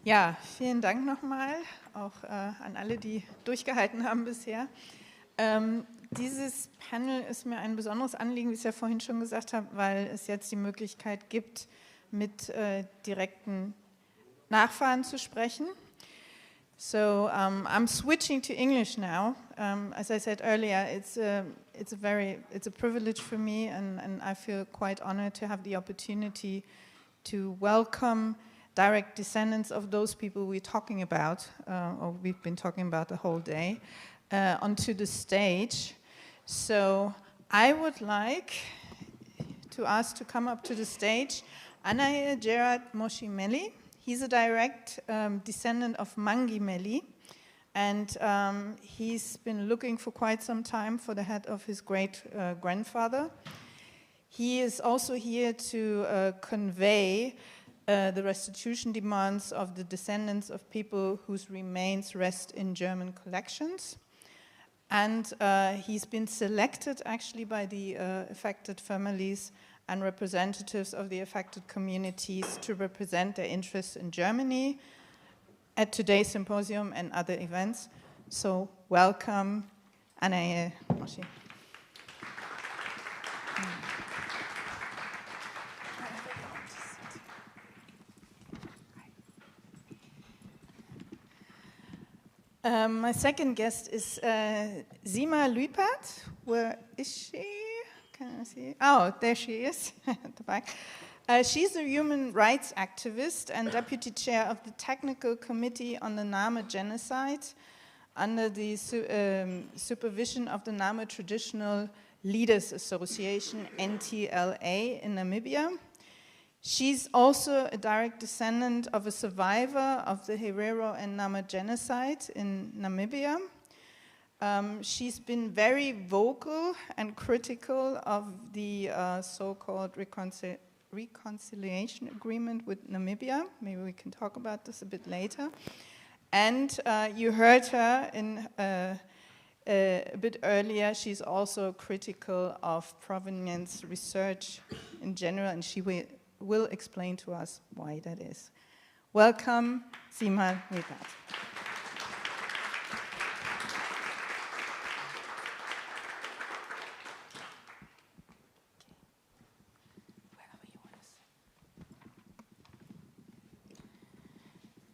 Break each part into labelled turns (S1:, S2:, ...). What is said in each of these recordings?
S1: Ja, vielen Dank nochmal, auch an alle, die durchgehalten haben bisher. Dieses Panel ist mir ein besonderes Anliegen, wie ich es ja vorhin schon gesagt habe, weil es jetzt die Möglichkeit gibt, mit direkten Nachfahren zu sprechen. So I'm switching to English now. As I said earlier, it's a privilege for me, and I feel quite honored to have the opportunity to welcome direct descendants of those people we're talking about, or we've been talking about the whole day, onto the stage. So I would like to ask to come up to the stage Anael, Gerald, Moshi, Meli. He's a direct descendant of Mangi Meli, and he's been looking for quite some time for the head of his great-grandfather. He is also here to convey the restitution demands of the descendants of people whose remains rest in German collections. And he's been selected actually by the affected families and representatives of the affected communities to represent their interests in Germany at today's symposium and other events. So welcome, Anael, Moshi. My second guest is Sima Luipert. Where is she? Can I see? Oh, there she is at the back. She's a human rights activist and deputy chair of the Technical Committee on the Nama Genocide under the supervision of the Nama Traditional Leaders Association, NTLA, in Namibia. She's also a direct descendant of a survivor of the Herero and Nama genocide in Namibia. She's been very vocal and critical of the so-called reconciliation agreement with Namibia. Maybe we can talk about this a bit later. And you heard her in a bit earlier. She's also critical of provenience research in general, and she will explain to us why that is. Welcome, Sima Luipert.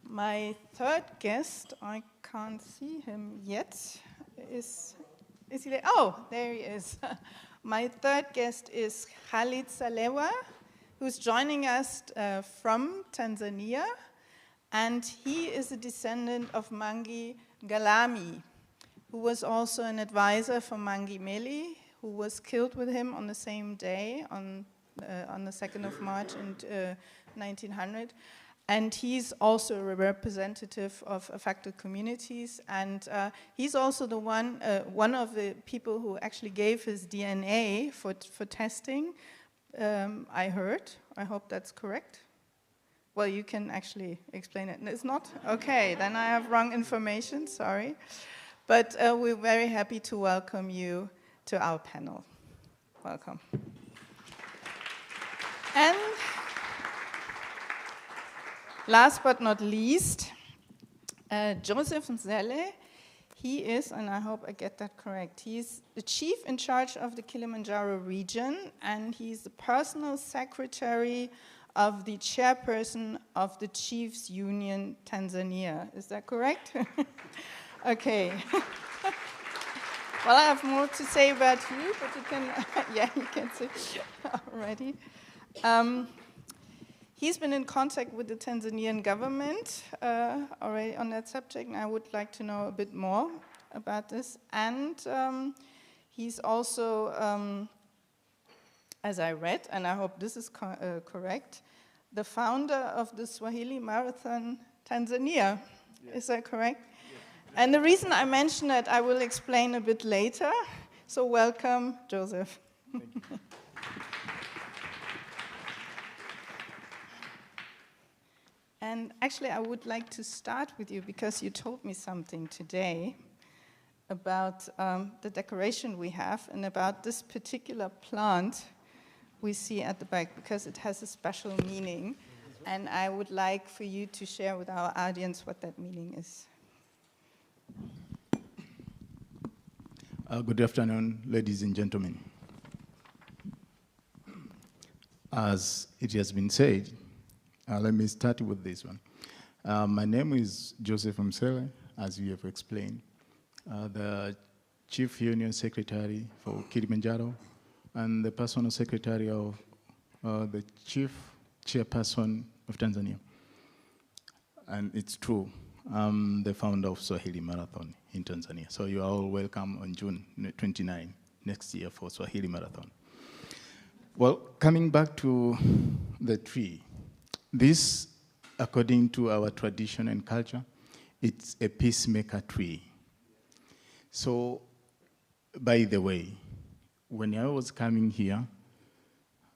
S1: My third guest, I can't see him yet, is he there? Oh, there he is. My third guest is Khalid Salewa, who's joining us from Tanzania, and he is a descendant of Mangi Ngalami, who was also an advisor for Mangi Meli, who was killed with him on the same day, on the 2nd of March in 1900. And he's also a representative of affected communities, and he's also the one of the people who actually gave his DNA for testing. I heard. I hope that's correct. Well, you can actually explain it. It's not? Okay, then I have wrong information, sorry. But we're very happy to welcome you to our panel. Welcome. And last but not least, Joseph Mselle. He is, and I hope I get that correct, he's the chief in charge of the Kilimanjaro-Region, and he's the personal secretary of the chairperson of the Chiefs Union Tanzania. Is that correct? Okay. Well, I have more to say about you, but you can, yeah, you can see already. He's been in contact with the Tanzanian government already on that subject, and I would like to know a bit more about this. And he's also, as I read, and I hope this is correct, the founder of the Swahili Marathon Tanzania. Yes. Is that correct? Yes. And the reason I mention it, I will explain a bit later. So welcome, Joseph.
S2: Thank you.
S1: And actually, I would like to start with you because you told me something today about the decoration we have and about this particular plant we see at the back, because it has a special meaning. And I would like for you to share with our audience what that meaning is.
S2: Good afternoon, ladies and gentlemen. As it has been said, let me start with this one. My name is Joseph Mselle, as you have explained, the Chief Union Secretary for Kilimanjaro and the personal secretary of the Chief Chairperson of Tanzania. And it's true, I'm the founder of Swahili Marathon in Tanzania. So you are all welcome on June 29 next year for Swahili Marathon. Well, coming back to the tree, this, according to our tradition and culture, it's a peacemaker tree. So, by the way, when I was coming here,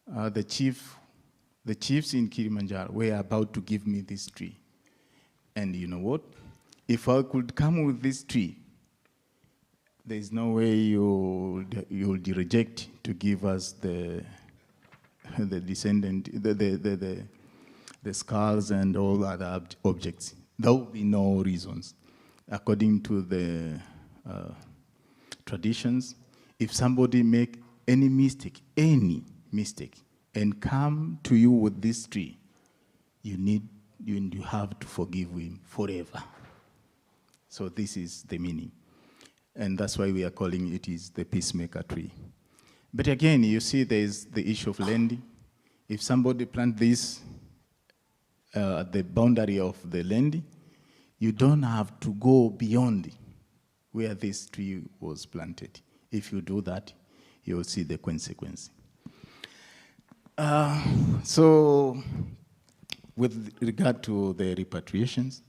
S2: the chiefs in Kilimanjaro were about to give me this tree. And you know what? If I could come with this tree, there's no way you'll reject to give us the descendant, the skulls and all other objects. There will be no reasons. According to the traditions, if somebody make any mistake, and come to you with this tree, you have to forgive him forever. So this is the meaning. And that's why we are calling it is the peacemaker tree. But again, you see there's the issue of land. If somebody plant this at the boundary of the land, you don't have to go beyond where this tree was planted. If you do that, you will see the consequence. So, with regard to the repatriations,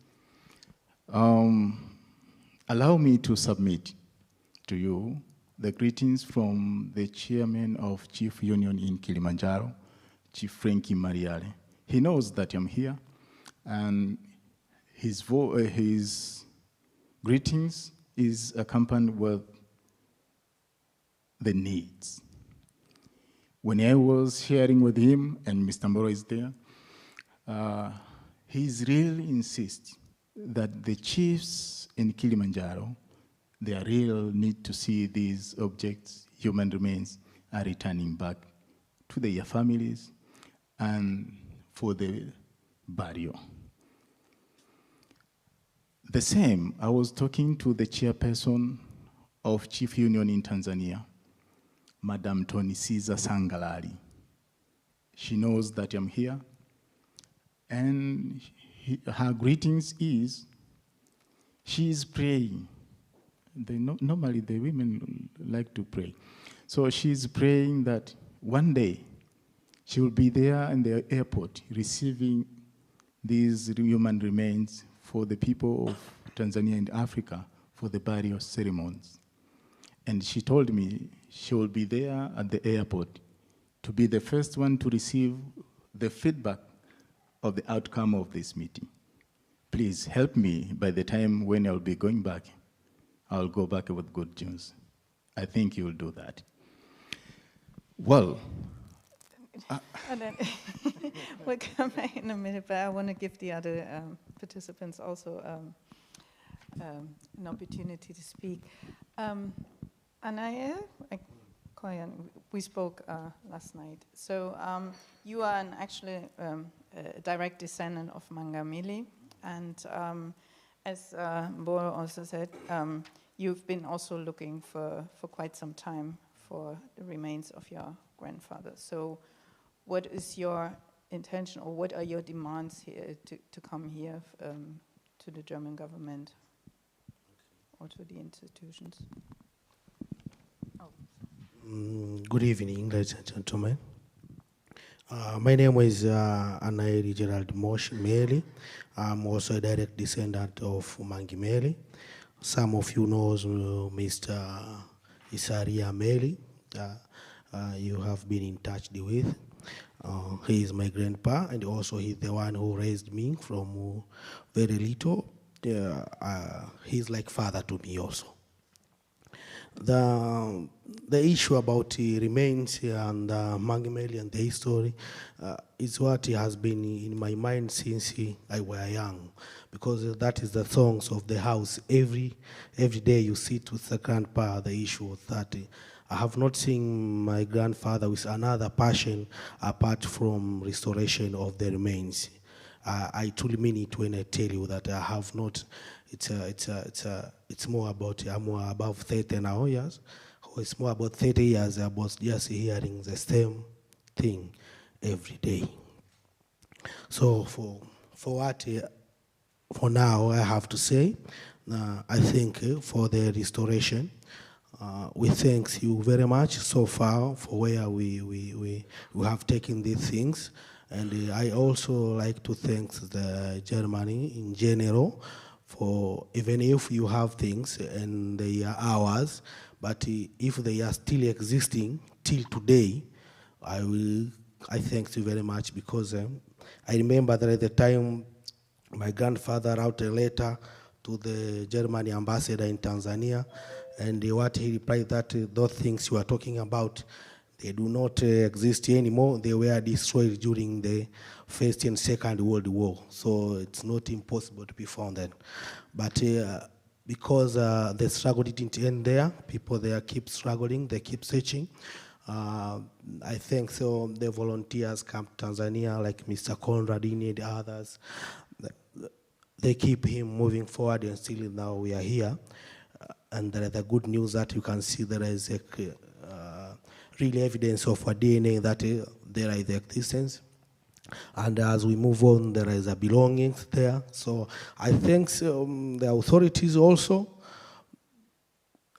S2: allow me to submit to you the greetings from the chairman of Chief Union in Kilimanjaro, Chief Frankie Mariale. He knows that I'm here, and his greetings is accompanied with the needs. When I was sharing with him, and Mr. Mboro is there, he's really insist that the chiefs in Kilimanjaro, their real need to see these objects, human remains, are returning back to their families and for the burial. The same, I was talking to the chairperson of Chief Union in Tanzania, Madam Tony Caesar Sangalali. She knows that I'm here, and her greetings is, she is praying. Normally the women like to pray. So she's praying that one day she will be there in the airport receiving these human remains for the people of Tanzania and Africa for the burial ceremonies. And she told me she will be there at the airport to be the first one to receive the feedback of the outcome of this meeting. Please help me by the time when I'll be going back. I'll go back with good news. I think you'll do that. Well,
S1: we'll come back in a minute, but I want to give the other participants also an opportunity to speak. Anael, we spoke last night. So you are actually a direct descendant of Meli, and as Mboro also said, you've been also looking for quite some time for the remains of your grandfather. So what is your intention, or what are your demands here to come here to the German government or to the institutions?
S3: Good evening, ladies and gentlemen. My name is Anael Gerald Moshi Meli. I'm also a direct descendant of Mangi Meli. Some of you know Mr. Isaria Meli. You have been in touch with. He is my grandpa, and also he's the one who raised me from very little. He's like father to me also. the issue about remains and Mangi Meli and the history is what has been in my mind since I was young, because that is the songs of the house. Every day you sit with the grandpa, the issue of that. I have not seen my grandfather with another passion apart from restoration of the remains. I truly mean it when I tell you that I have not. It's more about, I'm more above 30 now years. It's more about 30 years. I was just hearing the same thing every day. So for now, I have to say, I think for the restoration, we thank you very much so far for where we have taken these things. And I also like to thank the Germany in general for, even if you have things and they are ours, but if they are still existing till today, I thank you very much, because I remember that at the time my grandfather wrote a letter to the German ambassador in Tanzania, and what he replied that those things you are talking about, they do not exist anymore. They were destroyed during the First and Second World War, so it's not impossible to be found then. But because the struggle didn't end there, people there keep struggling, they keep searching. I think so. The volunteers come to Tanzania, like Mr. Conrad and others. They keep him moving forward, and still now we are here. And there is the good news that you can see there is a real evidence of a DNA that there is existence. And as we move on, there is a belongings there. So I thank the authorities also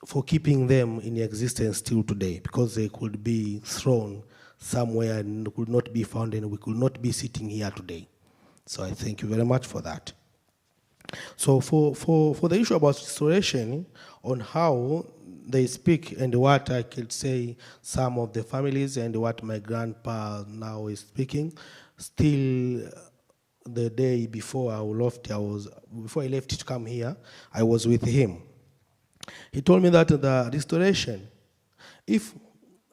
S3: for keeping them in existence till today, because they could be thrown somewhere and could not be found, and we could not be sitting here today. So I thank you very much for that. So for the issue about restoration, on how they speak and what I could say, some of the families and what my grandpa now is speaking, still the day before before I left to come here, I was with him. He told me that the restoration,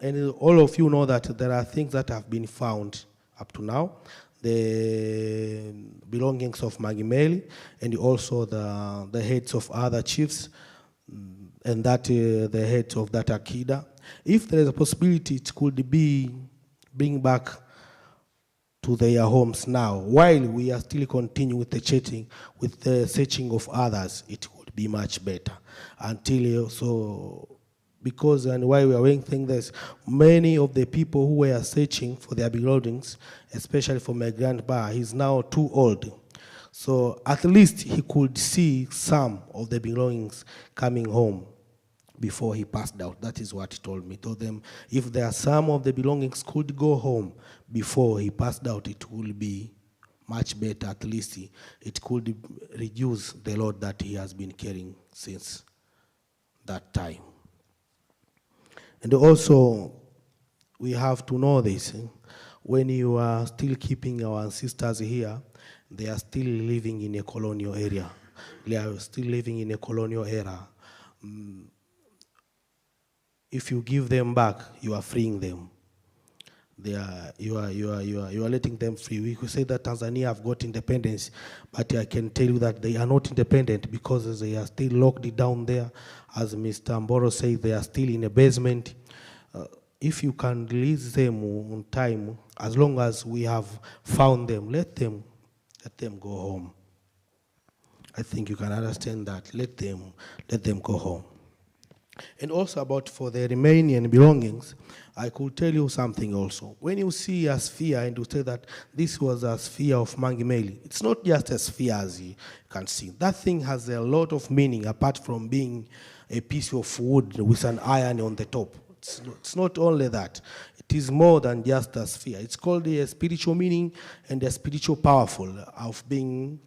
S3: and all of you know that there are things that have been found up to now, the belongings of Mangi Meli, and also the heads of other chiefs, and that the heads of that Akida. If there is a possibility, it could be bring back to their homes now, while we are still continuing with the searching of others, it would be much better. Until because and why we are doing this, many of the people who were searching for their belongings, especially for my grandpa, he's now too old. So at least he could see some of the belongings coming home before he passed out. That is what he told me. He told them if there are some of the belongings could go home before he passed out, it will be much better. At least it could reduce the load that he has been carrying since that time. And also, we have to know this. When you are still keeping our ancestors here, they are still living in a colonial area. They are still living in a colonial era. If you give them back, you are freeing them. You are letting them free. We could say that Tanzania have got independence, but I can tell you that they are not independent because they are still locked down there. As Mr. Mboro said, they are still in a basement. If you can release them on time, as long as we have found them, let them go home. I think you can understand that. Let them go home. And also about for the Romanian belongings, I could tell you something also. When you see a sphere and you say that this was a sphere of Mangi Meli, it's not just a sphere as you can see. That thing has a lot of meaning apart from being a piece of wood with an iron on the top. It's not only that. It is more than just a sphere. It's called a spiritual meaning and a spiritual powerful of being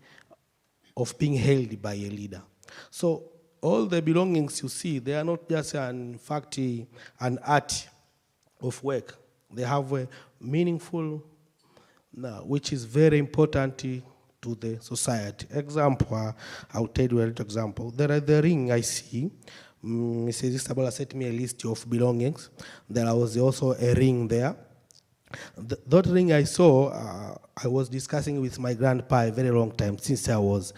S3: held by a leader. So all the belongings you see, they are not just in fact an art of work. They have a meaningful, which is very important to the society. Example, I'll tell you a little example. There is the ring I see Mrs. Isabella sent me a list of belongings. There was also a ring there. That ring I saw, I was discussing with my grandpa a very long time since I was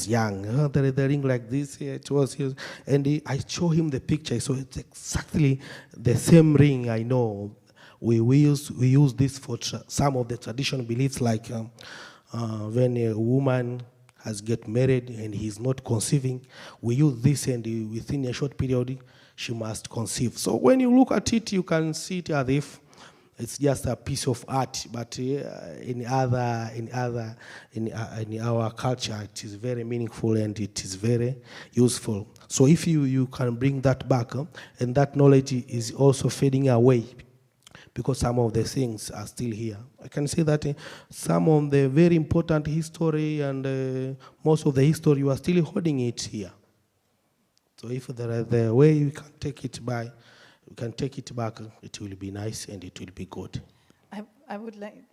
S3: young. The ring like this, it was his, and I showed him the picture. So it's exactly the same ring. I know we use this for some of the traditional beliefs, like when a woman has get married and he's not conceiving, we use this, and within a short period she must conceive. So when you look at it, you can see it as if it's just a piece of art, but in our culture, it is very meaningful and it is very useful. So if you can bring that back, and that knowledge is also fading away, because some of the things are still here. I can say that some of the very important history and most of the history, you are still holding it here. So if there is the way you can take it by, we can take it back, it will be nice and it will be good.
S1: I would like,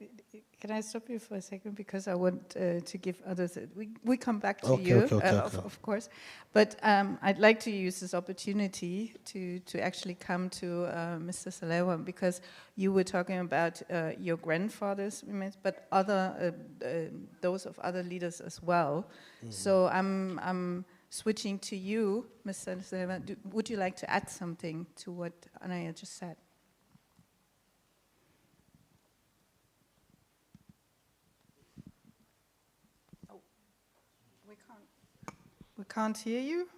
S1: can I stop you for a second? Because I want to give others, we come back to you, of course. But I'd like to use this opportunity to actually come to Mr. Salewa, because you were talking about your grandfathers, but those of other leaders as well. Mm-hmm. So I'm switching to you, Mr. Salewa. Would you like to add something to what Anael just said? Oh, we can't hear you.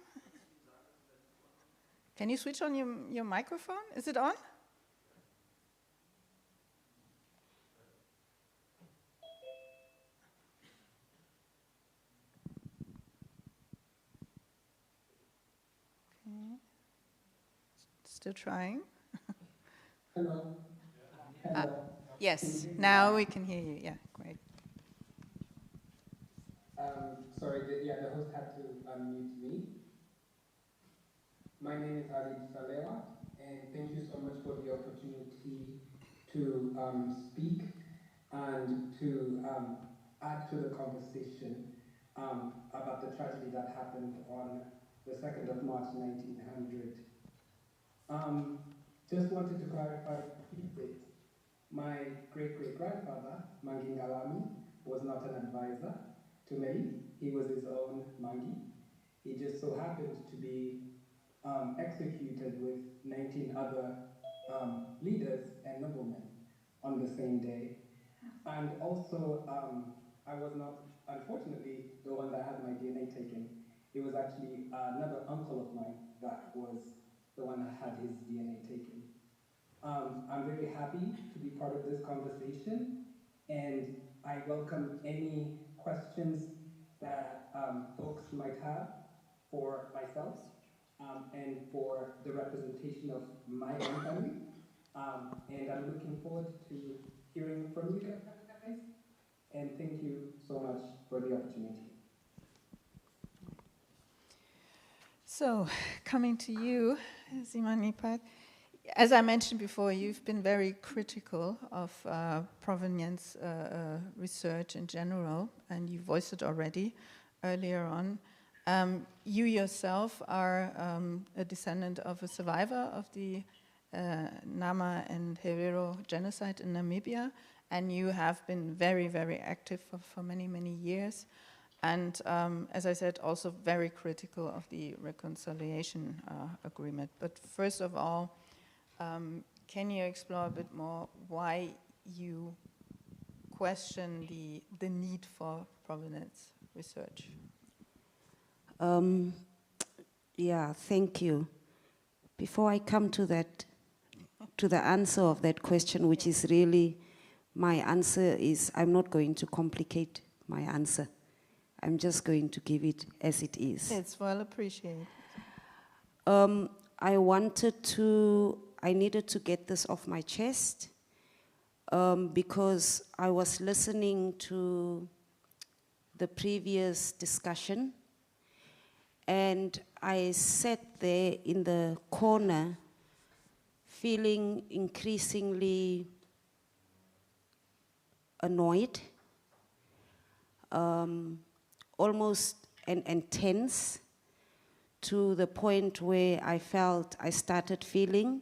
S1: Can you switch on your microphone? Is it on? Still trying.
S4: Hello.
S1: Yes, now we can hear you. Yeah, great.
S4: Sorry, the host had to unmute me. My name is Khalid, and thank you so much for the opportunity to speak and to add to the conversation about the tragedy that happened on the 2nd of March, 1900. Just wanted to clarify a few bits. My great-great-grandfather, Mangi Ngalami, was not an advisor to Meli. He was his own Mangi. He just so happened to be executed with 19 other leaders and noblemen on the same day. And also, I was not, unfortunately, the one that had my DNA taken. It was actually another uncle of mine that was the one that had his DNA taken. I'm very happy to be part of this conversation, and I welcome any questions that folks might have for myself and for the representation of my own family. And I'm looking forward to hearing from you guys, and thank you so much for the opportunity.
S1: So, coming to you, Sima Luipert. As I mentioned before, you've been very critical of provenience research in general, and you voiced it already earlier on. You yourself are a descendant of a survivor of the Nama and Herero genocide in Namibia, and you have been very, very active for many, many years. And as I said, also very critical of the reconciliation agreement. But first of all, can you explore a bit more why you question the need for provenance research?
S5: Yeah, thank you. Before I come to that, to the answer of that question, which is really, my answer is, I'm not going to complicate my answer. I'm just going to give it as it is.
S1: It's well appreciated.
S5: I needed to get this off my chest because I was listening to the previous discussion, and I sat there in the corner feeling increasingly annoyed, almost and tense, to the point where I started feeling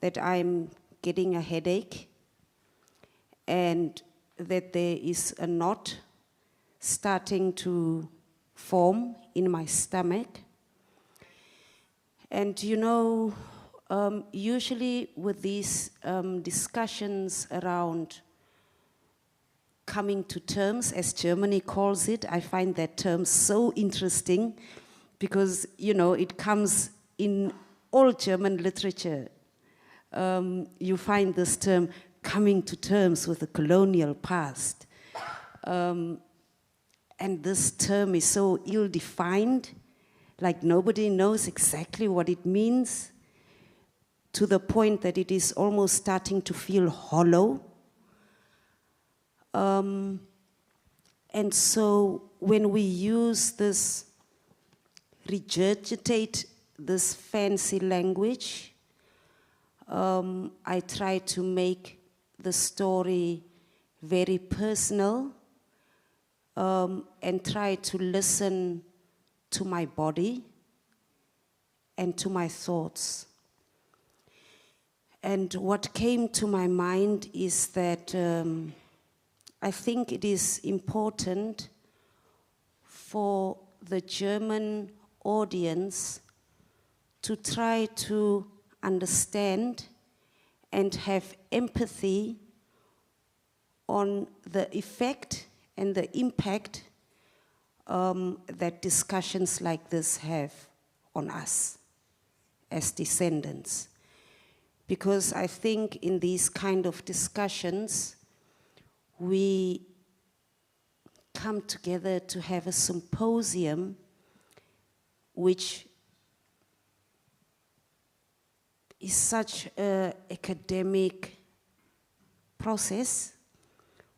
S5: that I'm getting a headache and that there is a knot starting to form in my stomach. And you know, usually with these discussions around coming to terms, as Germany calls it, I find that term so interesting because, you know, it comes in all German literature. You find this term, coming to terms with the colonial past. And this term is so ill-defined, like nobody knows exactly what it means, to the point that it is almost starting to feel hollow. And so when we use this, regurgitate this fancy language, I try to make the story very personal and try to listen to my body and to my thoughts. And what came to my mind is that I think it is important for the German audience to try to understand and have empathy on the effect and the impact that discussions like this have on us as descendants. Because I think in these kind of discussions, we come together to have a symposium which is such an academic process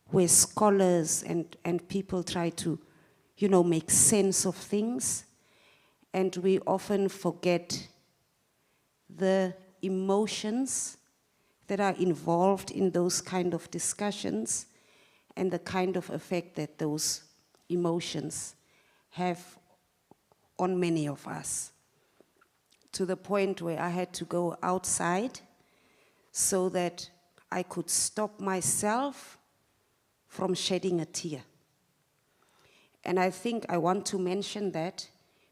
S5: where scholars and people try to, you know, make sense of things, and we often forget the emotions that are involved in those kind of discussions and the kind of effect that those emotions have on many of us, to the point where I had to go outside so that I could stop myself from shedding a tear. And I think I want to mention that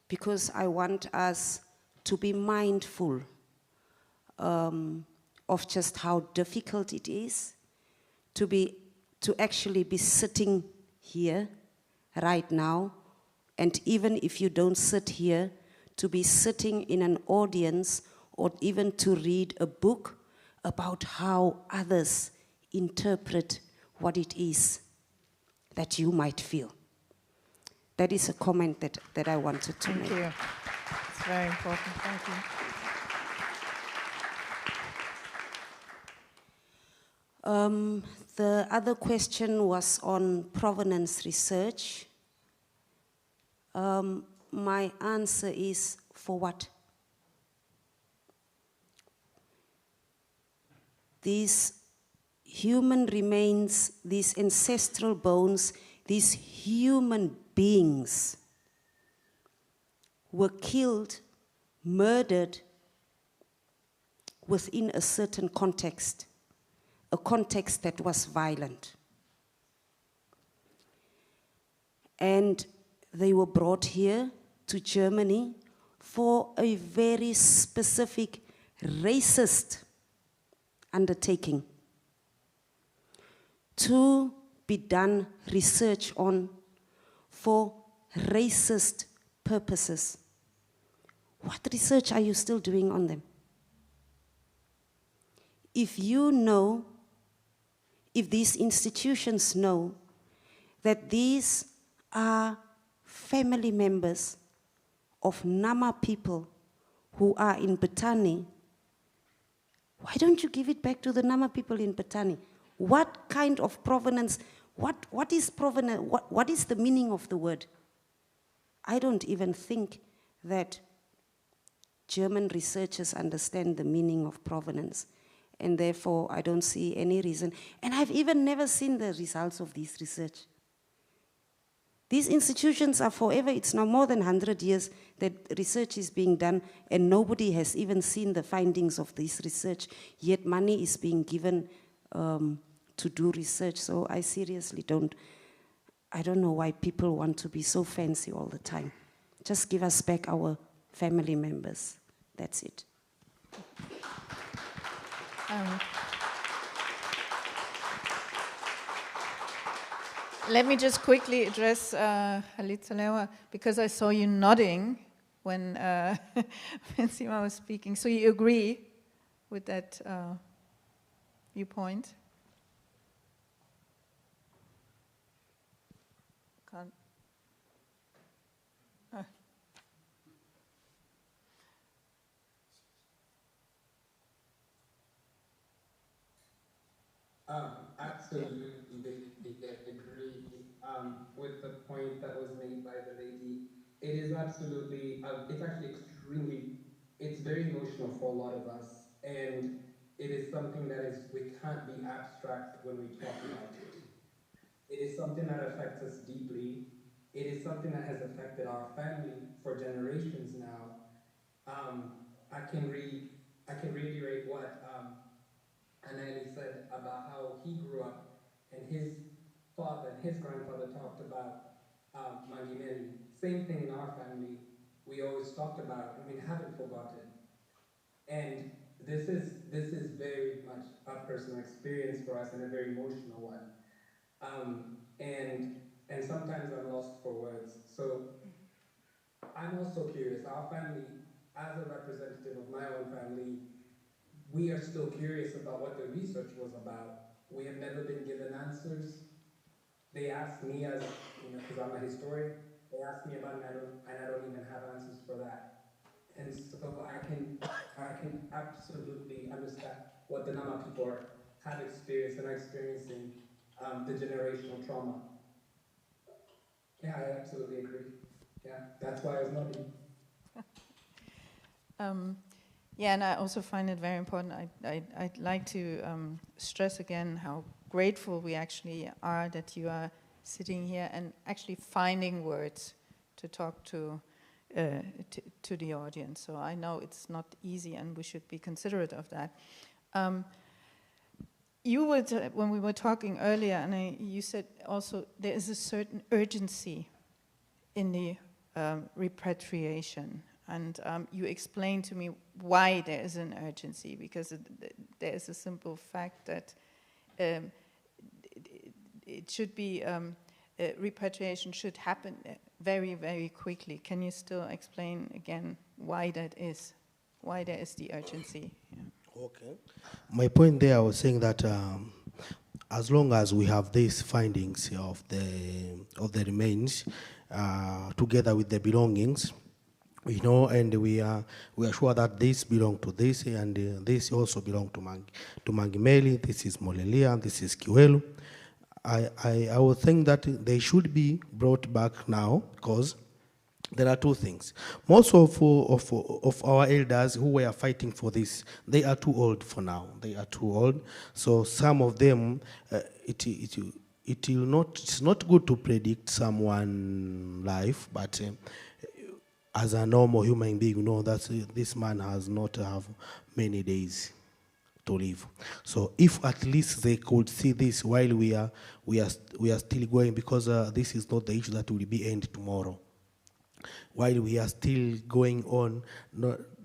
S5: because I want us to be mindful of just how difficult it is to actually be sitting here right now, and even if you don't sit here, to be sitting in an audience or even to read a book about how others interpret what it is that you might feel. That is a comment that I wanted to make.
S1: Thank you. It's very important. Thank you.
S5: The other question was on provenance research. My answer is, for what? These human remains, these ancestral bones, these human beings were killed, murdered within a certain context, a context that was violent. And they were brought here to Germany for a very specific racist undertaking to be done research on for racist purposes. What research are you still doing on them? If you know, if these institutions know that these are family members of Nama people who are in Betani, why don't you give it back to the Nama people in Betani? What kind of provenance, what is provenance, what is the meaning of the word? I don't even think that German researchers understand the meaning of provenance, and therefore I don't see any reason. And I've even never seen the results of this research. These institutions are forever. It's now more than 100 years that research is being done, and nobody has even seen the findings of this research, yet money is being given to do research. So I seriously I don't know why people want to be so fancy all the time. Just give us back our family members. That's it.
S1: Let me just quickly address Khalid Salewa, because I saw you nodding when, when Sima was speaking. So you agree with that viewpoint? Can't.
S4: Absolutely agree with the point that was made by the lady. It is absolutely, it's actually it's very emotional for a lot of us, and it is something that we can't be abstract when we talk about it. It is something that affects us deeply. It is something that has affected our family for generations now. I can reiterate what Anael said about how he grew up, and his father and his grandfather talked about Mangi Meli. Same thing in our family. We always talked about, and we haven't forgotten. And this is very much a personal experience for us and a very emotional one. And sometimes I'm lost for words. So I'm also curious. Our family, as a representative of my own family, we are still curious about what the research was about. We have never been given answers. They asked me, as because I'm a historian, they asked me about it, and I don't even have answers for that. And so I can absolutely understand what the Nama people have experienced and are experiencing, the generational trauma. Yeah, I absolutely agree. Yeah, that's why I was nodding.
S1: Yeah, and I also find it very important. I'd like to stress again how grateful we actually are that you are sitting here and actually finding words to talk to the audience. So I know it's not easy, and we should be considerate of that. You would, when we were talking earlier, and you said also there is a certain urgency in the repatriation. And you explained to me why there is an urgency, because there is a simple fact that it should be, repatriation should happen very, very quickly. Can you still explain again why that is? Why there is the urgency? Yeah.
S3: Okay. My point there, I was saying that as long as we have these findings of the remains together with the belongings, we know, and we are sure that this belong to this, and this also belong to Mangi Meli. This is Molelia. This is Kiwelu. I would think that they should be brought back now, because there are two things. Most of our elders who were fighting for this, they are too old for now. They are too old. So some of them, it's not good to predict someone's life, but as a normal human being, you know that this man has not have many days to live. So if at least they could see this while we are still going, because this is not the issue that will be end tomorrow. While we are still going on,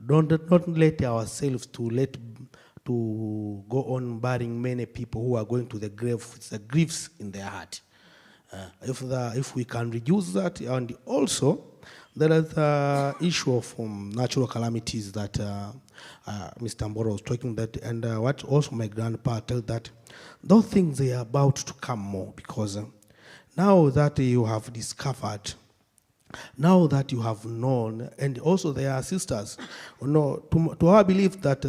S3: don't let ourselves to go on burying many people who are going to the grave with the griefs in their heart. If we can reduce that, and also there is the issue of natural calamities that Mr. Mboro was talking that, and what also my grandpa told that those things they are about to come more, because now that you have discovered, now that you have known, and also there are sisters, to our belief that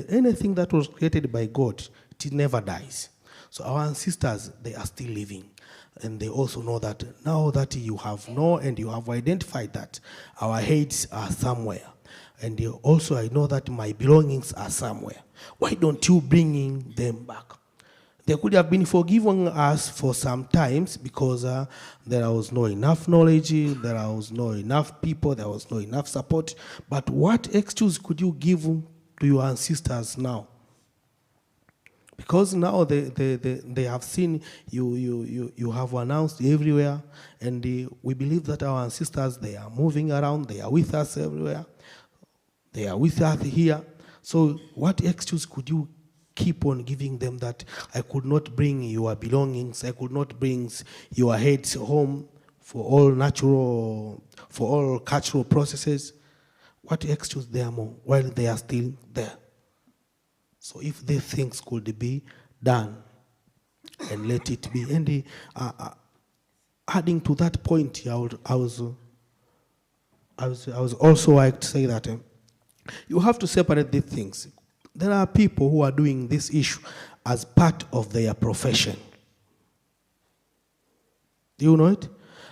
S3: anything that was created by God, it never dies. So our ancestors, they are still living. And they also know that now that you have known and you have identified that our heads are somewhere, and also I know that my belongings are somewhere, why don't you bring them back? They could have been forgiving us for some times because there was not enough knowledge, there was not enough people, there was not enough support. But what excuse could you give to your ancestors now? Because now they have seen you have announced everywhere, and we believe that our ancestors, they are moving around, they are with us everywhere, they are with us here. So what excuse could you keep on giving them that I could not bring your belongings, I could not bring your heads home for all cultural processes? What excuse there more while they are still there? So if these things could be done, and let it be. And adding to that point, I was also like to say that you have to separate these things. There are people who are doing this issue as part of their profession. Do you know it?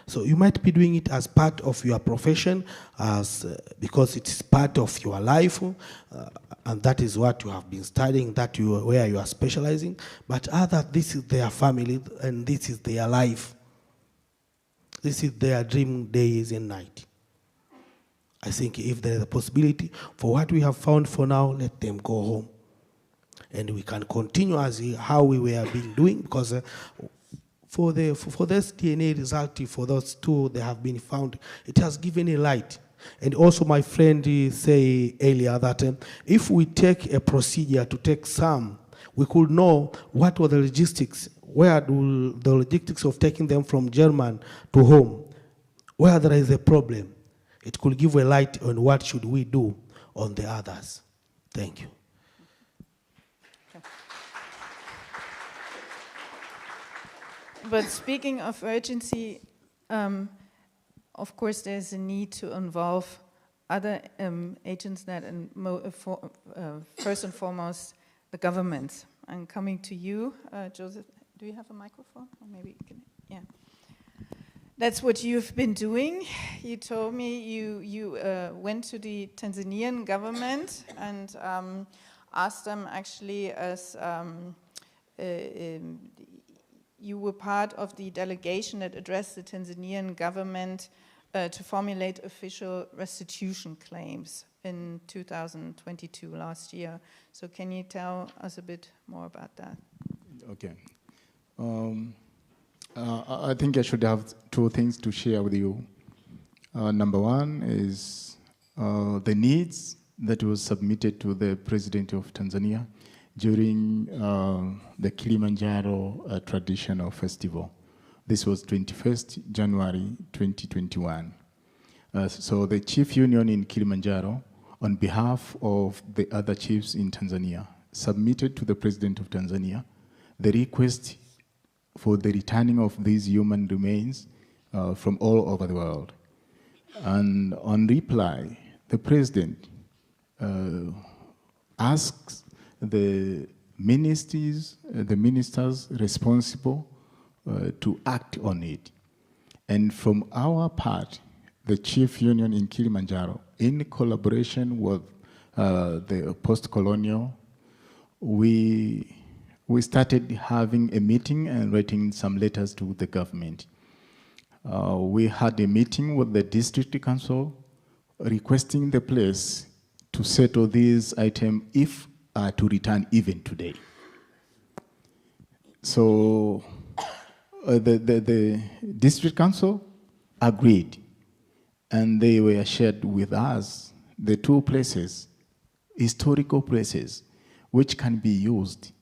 S3: So you might be doing it as part of your profession, because it's part of your life, and that is what you have been studying, where you are specializing. But this is their family, and this is their life. This is their dream days and night. I think if there is a possibility for what we have found for now, let them go home. And we can continue as how we were being doing, because for this DNA result, for those two they have been found, it has given a light. And also my friend say earlier that if we take a procedure to take some, we could know what were the logistics, where do the logistics of taking them from German to home, where there is a problem. It could give a light on what should we do on the others. Thank you.
S1: But speaking of urgency, of course there's a need to involve other agents that, first and foremost, the government. I'm coming to you, Joseph. Do you have a microphone? Or maybe you can, yeah. That's what you've been doing. You told me you went to the Tanzanian government and asked them actually as you were part of the delegation that addressed the Tanzanian government to formulate official restitution claims in 2022, last year. So can you tell us a bit more about that?
S2: Okay. I think I should have two things to share with you. Number one is the needs that was submitted to the President of Tanzania during the Kilimanjaro traditional festival. This was 21st January 2021. So the chief union in Kilimanjaro, on behalf of the other chiefs in Tanzania, submitted to the President of Tanzania the request for the returning of these human remains from all over the world. And on reply, the President asks the ministers responsible to act on it. And from our part, the chief union in Kilimanjaro, in collaboration with the post-colonial, we started having a meeting and writing some letters to the government. We had a meeting with the district council requesting the place to settle this item if to return even today. So the district council agreed, and they were shared with us the two places, historical places, which can be used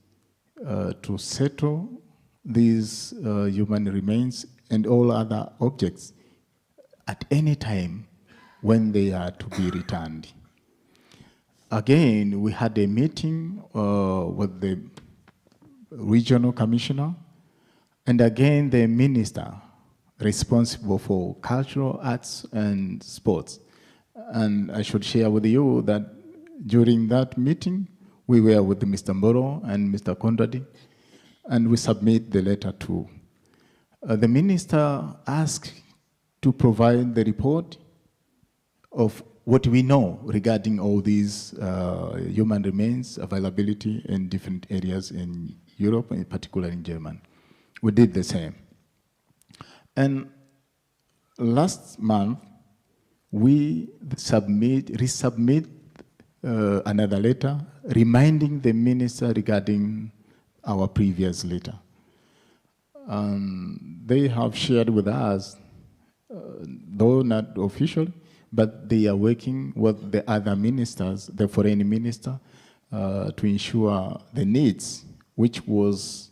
S2: to settle these human remains and all other objects at any time when they are to be returned. Again, we had a meeting with the regional commissioner, and again the minister responsible for cultural arts and sports. And I should share with you that during that meeting, we were with Mr. Mboro and Mr. Konradi, and we submit the letter to. The minister asked to provide the report of what we know regarding all these human remains availability in different areas in Europe, and particularly in Germany. We did the same. And last month, we resubmit another letter reminding the minister regarding our previous letter. They have shared with us, though not officially, but they are working with the other ministers, the foreign minister, to ensure the needs, which was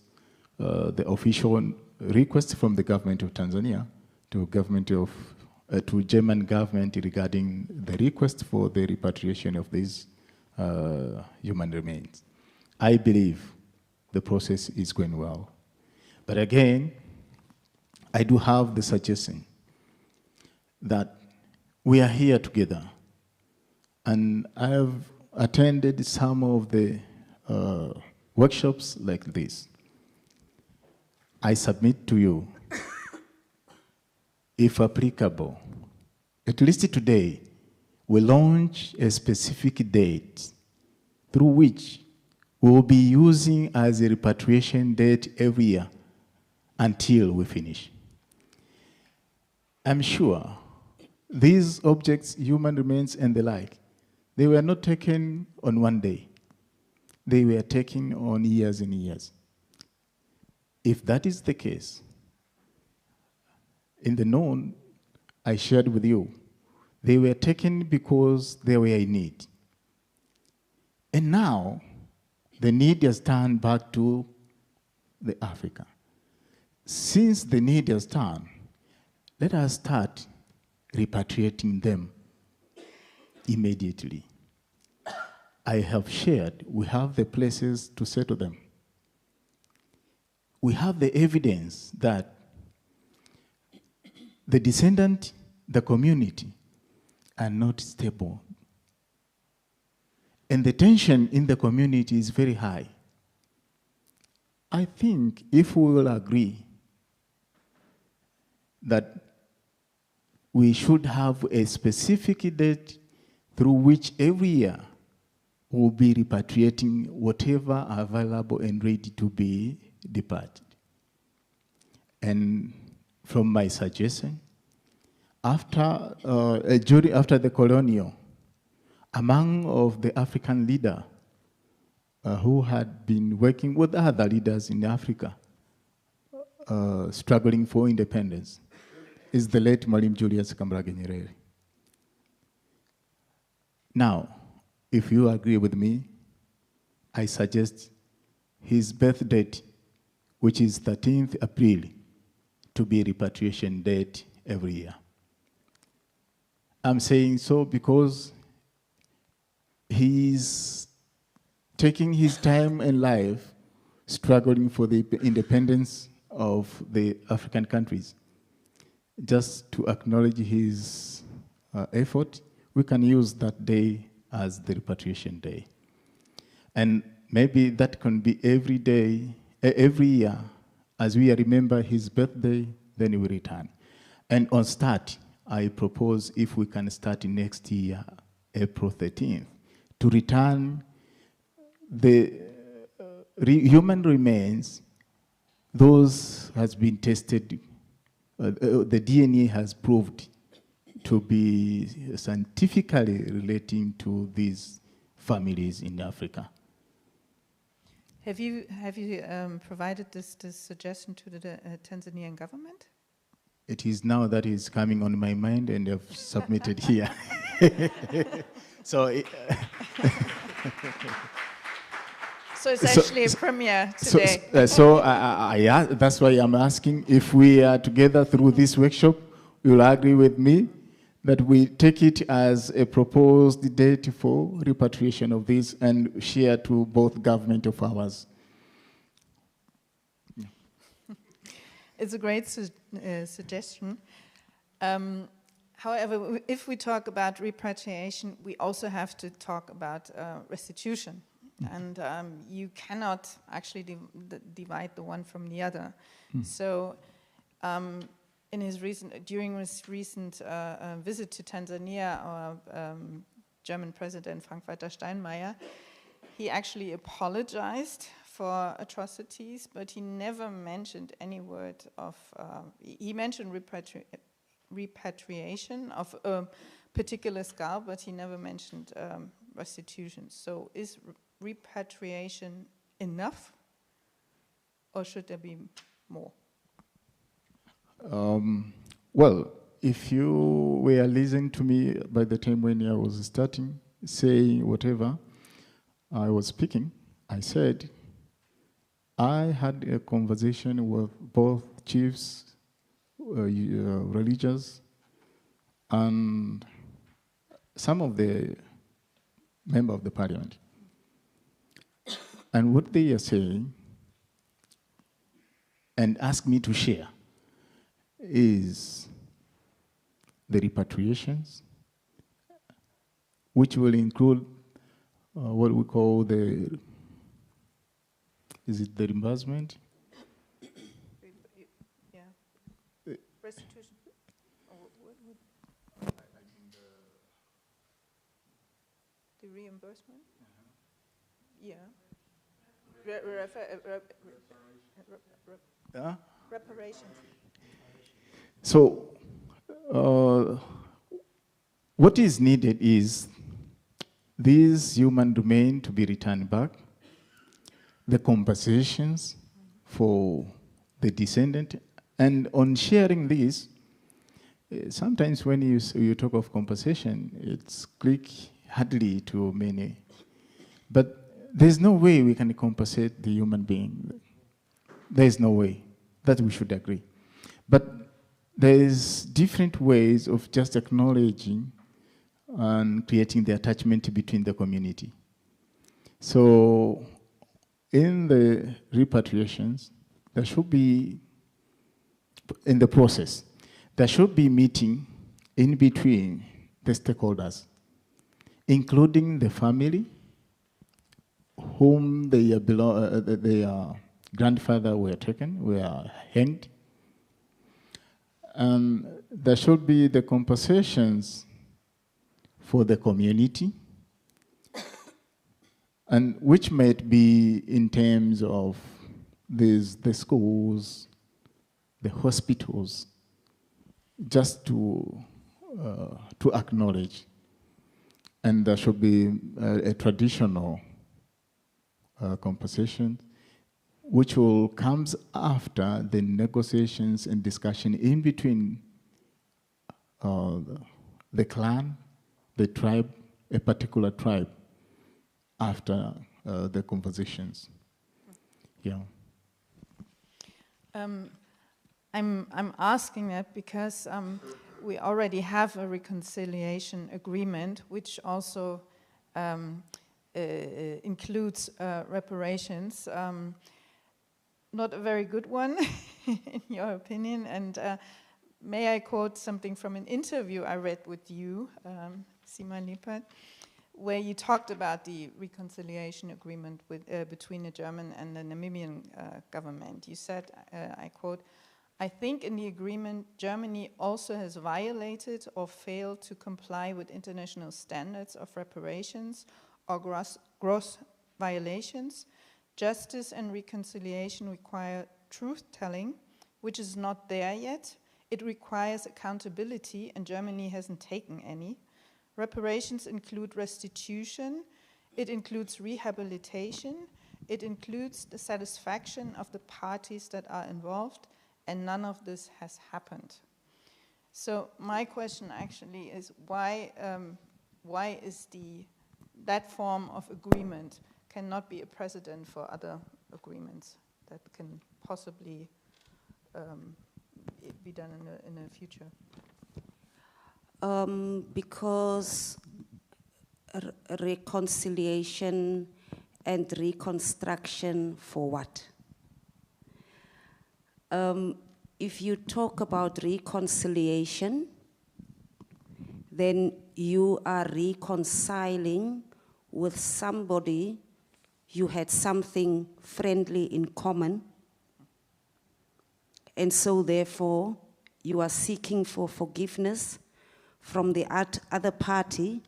S2: the official request from the government of Tanzania to German government regarding the request for the repatriation of these human remains. I believe the process is going well. But again, I do have the suggestion that we are here together. And I have attended some of the workshops like this. I submit to you, if applicable, at least today, we launch a specific date through which we will be using as a repatriation date every year until we finish. I'm sure these objects, human remains and the like, they were not taken on one day. They were taken on years and years. If that is the case, in the known, I shared with you, they were taken because they were in need. And now, the need has turned back to the Africa. Since the need has turned, let us start repatriating them immediately. I have shared, we have the places to settle them. We have the evidence that the descendant, the community, are not stable. And the tension in the community is very high. I think if we will agree that we should have a specific date through which every year we'll be repatriating whatever are available and ready to be departed. And from my suggestion, after the colonial, among of the African leader who had been working with other leaders in Africa, struggling for independence, is the late Mwalimu Julius Kambarage Nyerere. Now, if you agree with me, I suggest his birth date, which is 13th April, to be repatriation date every year. I'm saying so because he's taking his time and life struggling for the independence of the African countries. Just to acknowledge his effort, we can use that day as the repatriation day. And maybe that can be every day, every year, as we remember his birthday, then we return. And on start, I propose if we can start next year, April 13th, to return the human remains, those has been tested, the DNA has proved to be scientifically relating to these families in Africa.
S1: Have you provided this suggestion to the Tanzanian government?
S2: It is now that is coming on my mind and I've submitted here. So
S1: it's actually a premiere today.
S2: That's why I'm asking if we are together through this workshop, you will agree with me that we take it as a proposed date for repatriation of this and share to both government of ours.
S1: Yeah. It's a great suggestion. However, if we talk about repatriation, we also have to talk about restitution. And you cannot actually divide the one from the other. So during his recent visit to Tanzania, our German President Frank-Walter Steinmeier, he actually apologized for atrocities, but he never mentioned any word of, he mentioned repatriation of a particular skull, but he never mentioned restitution. So is repatriation enough, or should there be more?
S2: Well, if you were listening to me by the time when I was starting, saying whatever I was speaking, I said, I had a conversation with both chiefs, religious, and some of the members of the parliament. And what they are saying, and ask me to share, is the repatriations, which will include what we call the, is it the reimbursement?
S1: Yeah. Restitution. The reimbursement? Yeah. Reparations.
S2: So, what is needed is this human domain to be returned back, the compensations for the descendant, and on sharing this, sometimes when you talk of compensation, it's click hardly to many, but there's no way we can compensate the human being. There's no way. That we should agree. But there's different ways of just acknowledging and creating the attachment between the community. So in the repatriations, there should be, in the process, there should be meeting in between the stakeholders, including the family, whom their grandfather were taken, were hanged. And there should be the compensations for the community, and which might be in terms of the schools, the hospitals, just to acknowledge. And there should be a traditional compensation, which will come after the negotiations and discussion in between the clan, the tribe, a particular tribe, after the conversations. Yeah.
S1: I'm asking that because we already have a reconciliation agreement, which also includes reparations. Not a very good one, in your opinion. And may I quote something from an interview I read with you, Sima Luipert, where you talked about the reconciliation agreement with, between the German and the Namibian government. You said, I quote, "I think in the agreement, Germany also has violated or failed to comply with international standards of reparations or gross violations. Justice and reconciliation require truth-telling, which is not there yet. It requires accountability, and Germany hasn't taken any. Reparations include restitution, it includes rehabilitation, it includes the satisfaction of the parties that are involved, and none of this has happened." So my question actually is, why is that form of agreement cannot be a precedent for other agreements that can possibly be done in the future?
S5: Because reconciliation and reconstruction for what? If you talk about reconciliation, then you are reconciling with somebody you had something friendly in common, and so therefore you are seeking for forgiveness from the other party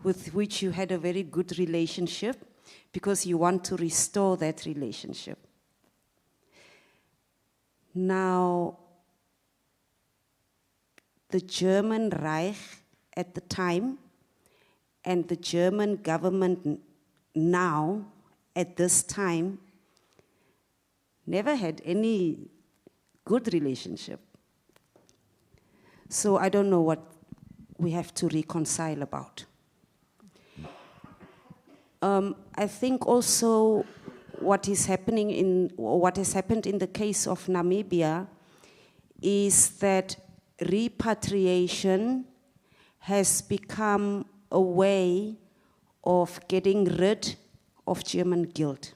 S5: with which you had a very good relationship, because you want to restore that relationship. Now, the German Reich at the time and the German government now, at this time, never had any good relationship. So I don't know what we have to reconcile about. I think also what has happened in the case of Namibia is that repatriation has become a way of getting rid of German guilt,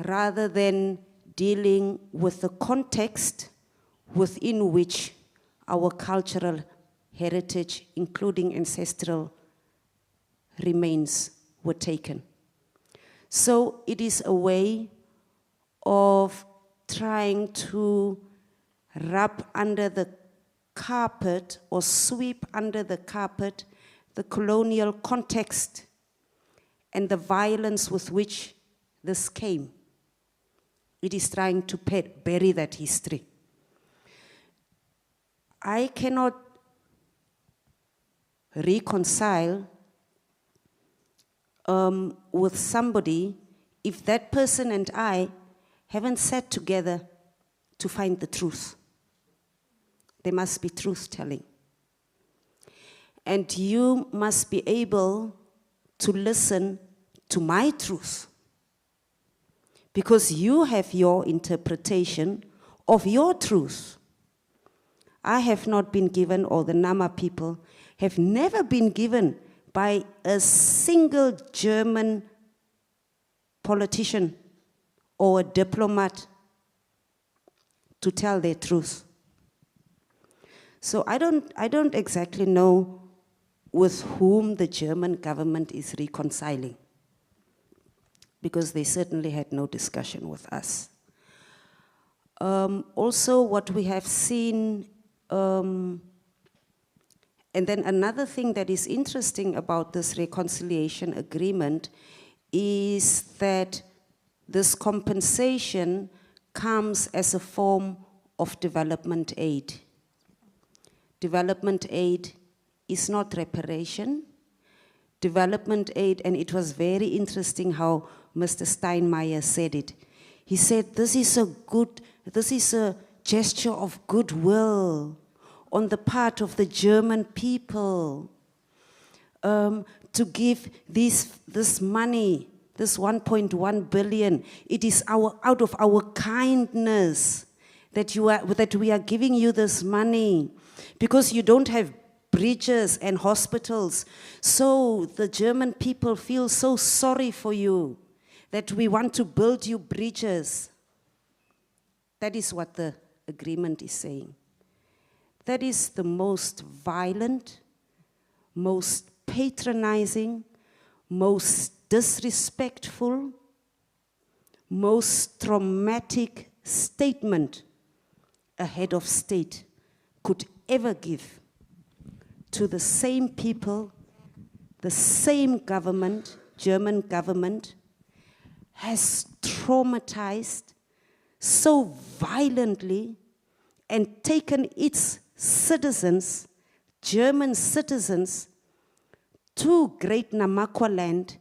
S5: rather than dealing with the context within which our cultural heritage, including ancestral remains, were taken. So it is a way of trying to rub under the carpet or sweep under the carpet the colonial context and the violence with which this came. It is trying to bury that history. I cannot reconcile with somebody if that person and I haven't sat together to find the truth. There must be truth-telling. And you must be able to listen to my truth, because you have your interpretation of your truth. I have not been given, or the Nama people have never been given by a single German politician or a diplomat to tell their truth. So I don't exactly know with whom the German government is reconciling, because they certainly had no discussion with us. Also, what we have seen, and then another thing that is interesting about this reconciliation agreement is that this compensation comes as a form of development aid. Development aid is not reparation. Development aid, and it was very interesting how Mr. Steinmeier said it. He said, this is a gesture of goodwill on the part of the German people to give this money, this 1.1 billion. It is out of our kindness that we are giving you this money, because you don't have bridges and hospitals. So the German people feel so sorry for you that we want to build you bridges. That is what the agreement is saying. That is the most violent, most patronizing, most disrespectful, most traumatic statement a head of state could ever give to the same people, the same government, German government, has traumatized so violently and taken its citizens, German citizens, to Great Namakwa land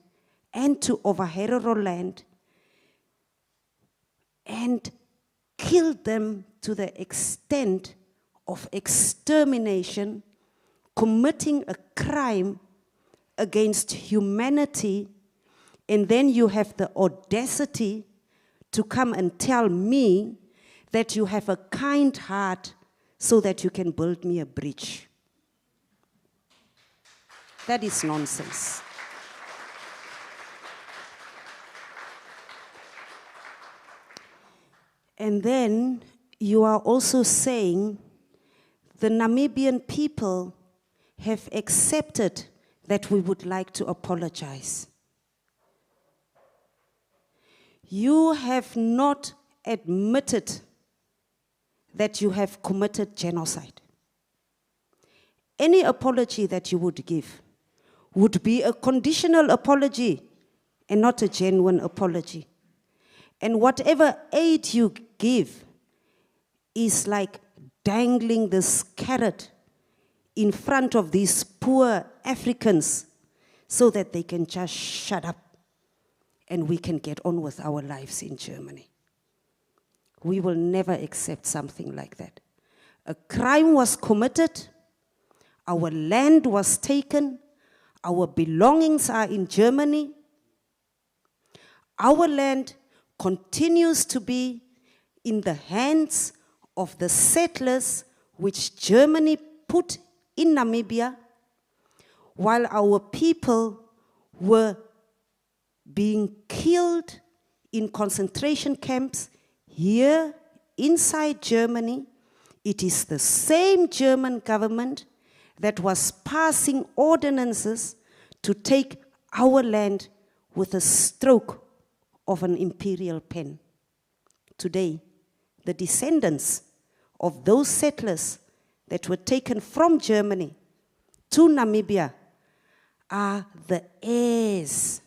S5: and to Overherero land, and killed them to the extent of extermination, committing a crime against humanity, and then you have the audacity to come and tell me that you have a kind heart so that you can build me a bridge. That is nonsense. And then you are also saying the Namibian people have accepted that we would like to apologize. You have not admitted that you have committed genocide. Any apology that you would give would be a conditional apology and not a genuine apology. And whatever aid you give is like dangling this carrot in front of these poor Africans so that they can just shut up and we can get on with our lives in Germany. We will never accept something like that. A crime was committed, our land was taken, our belongings are in Germany. Our land continues to be in the hands of the settlers which Germany put in Namibia, while our people were being killed in concentration camps here inside Germany. It is the same German government that was passing ordinances to take our land with a stroke of an imperial pen. Today, the descendants of those settlers that were taken from Germany to Namibia are the heirs.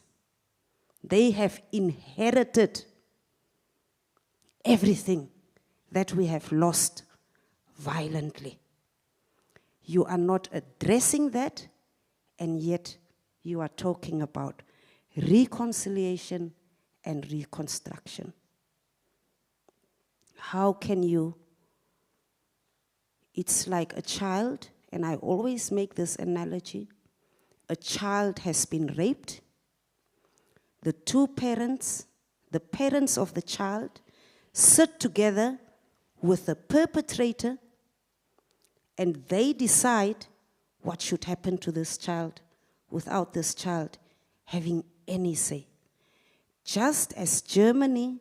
S5: They have inherited everything that we have lost violently. You are not addressing that, and yet you are talking about reconciliation and reconstruction. How can you? It's like a child, and I always make this analogy. A child has been raped. The two parents, the parents of the child, sit together with the perpetrator and they decide what should happen to this child without this child having any say. Just as Germany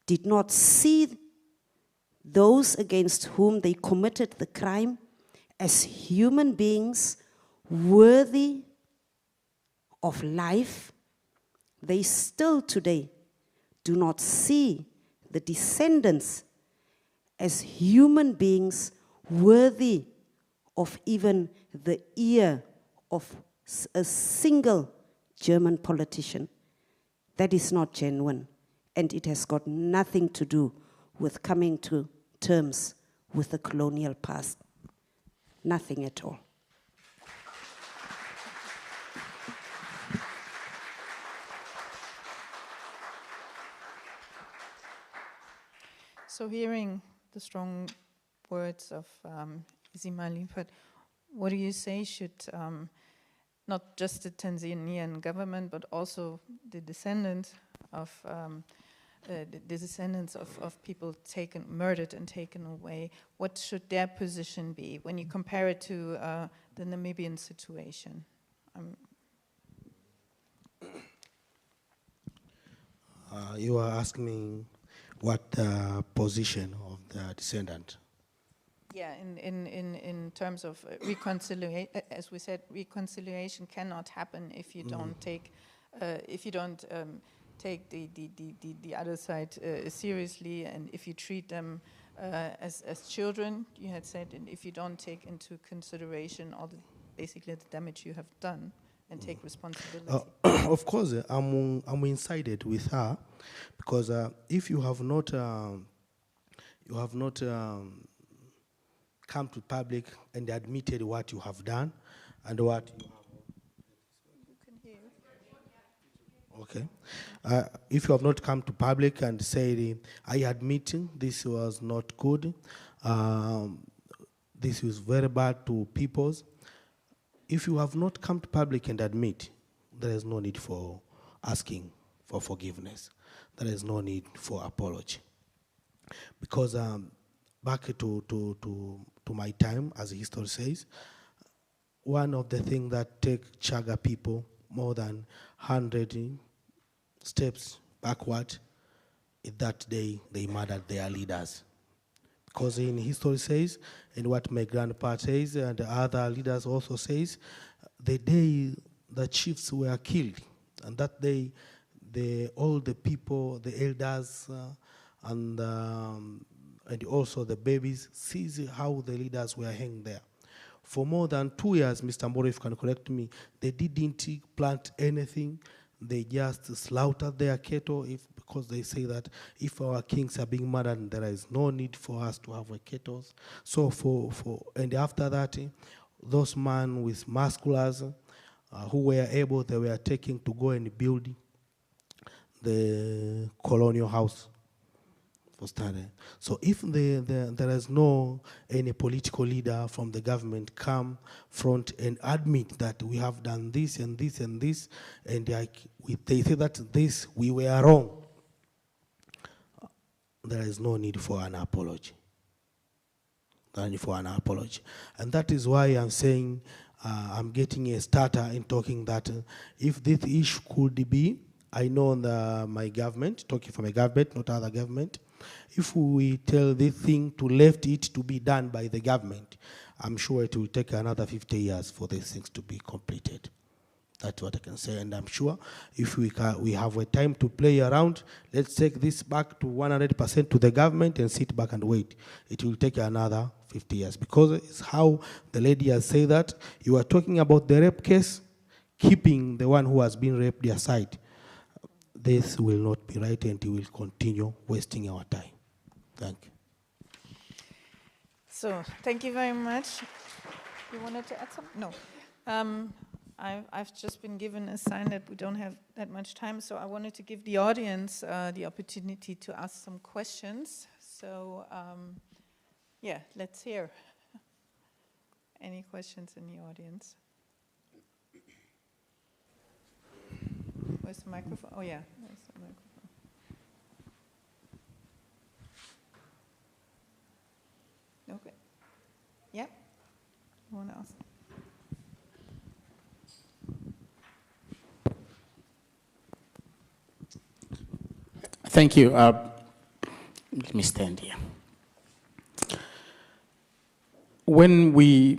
S5: did not see those against whom they committed the crime as human beings worthy of life, they still today do not see the descendants as human beings worthy of even the ear of a single German politician. That is not genuine, and it has got nothing to do with coming to terms with the colonial past. Nothing at all.
S1: So hearing the strong words of Sima Luipert, what do you say should not just the Tanzanian government, but also the descendants of people murdered and taken away? What should their position be when you compare it to the Namibian situation?
S3: You are asking me what the position of the descendant?
S1: Yeah, in terms of reconciliation, as we said, reconciliation cannot happen if you don't take take the other side seriously, and if you treat them as children, you had said, and if you don't take into consideration all basically the damage you have done and take responsibility.
S3: Of course, I'm incited with her, because if you have not come to public and admitted what you have done and what you have.
S1: You can hear.
S3: Okay. If you have not come to public and said, I admit this was not good, this is very bad to peoples. If you have not come to public and admit, there is no need for asking for forgiveness. There is no need for apology. Because back to my time, as history says, one of the things that take Chaga people more than 100 steps backward is that they murdered their leaders. Because in history says, and what my grandpa says, and the other leaders also says, the day the chiefs were killed, and that day all the people, the elders, and also the babies, sees how the leaders were hanged there. For more than 2 years, Mr. Moro, if you can correct me, they didn't plant anything. they just slaughter their cattle because they say that if our kings are being murdered, there is no need for us to have a cattle. So and after that, those men with musculars who were able, they were taken to go and build the colonial house for starting. So if there is no any political leader from the government come front and admit that we have done this and this and this, and they say that this we were wrong, there is no need for an apology. And that is why I'm saying I'm getting a starter in talking that if this issue could be, I know my government, talking from a government, not other government, if we tell this thing to left it to be done by the government, I'm sure it will take another 50 years for these things to be completed. That's what I can say, and I'm sure if we have a time to play around, let's take this back to 100% to the government and sit back and wait. It will take another 50 years, because it's how the lady has said that you are talking about the rape case, keeping the one who has been raped aside. This will not be right, and it will continue wasting our time. Thank you.
S1: So, thank you very much. You wanted to add something? No. I've just been given a sign that we don't have that much time, so I wanted to give the audience the opportunity to ask some questions. So, yeah, let's hear. Any questions in the audience? Where's the microphone? Oh, yeah, there's the microphone. Okay. Yeah? You want to ask?
S6: Thank you. Let me stand here. When we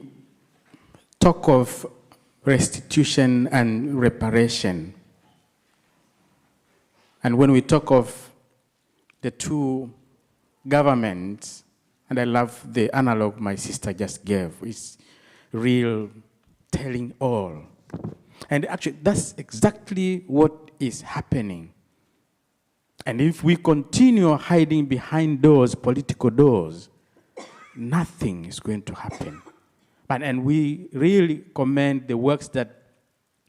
S6: talk of restitution and reparation, and when we talk of the two governments, and I love the analog my sister just gave, it's real telling all. And actually, that's exactly what is happening. And if we continue hiding behind those political doors, nothing is going to happen. And we really commend the works that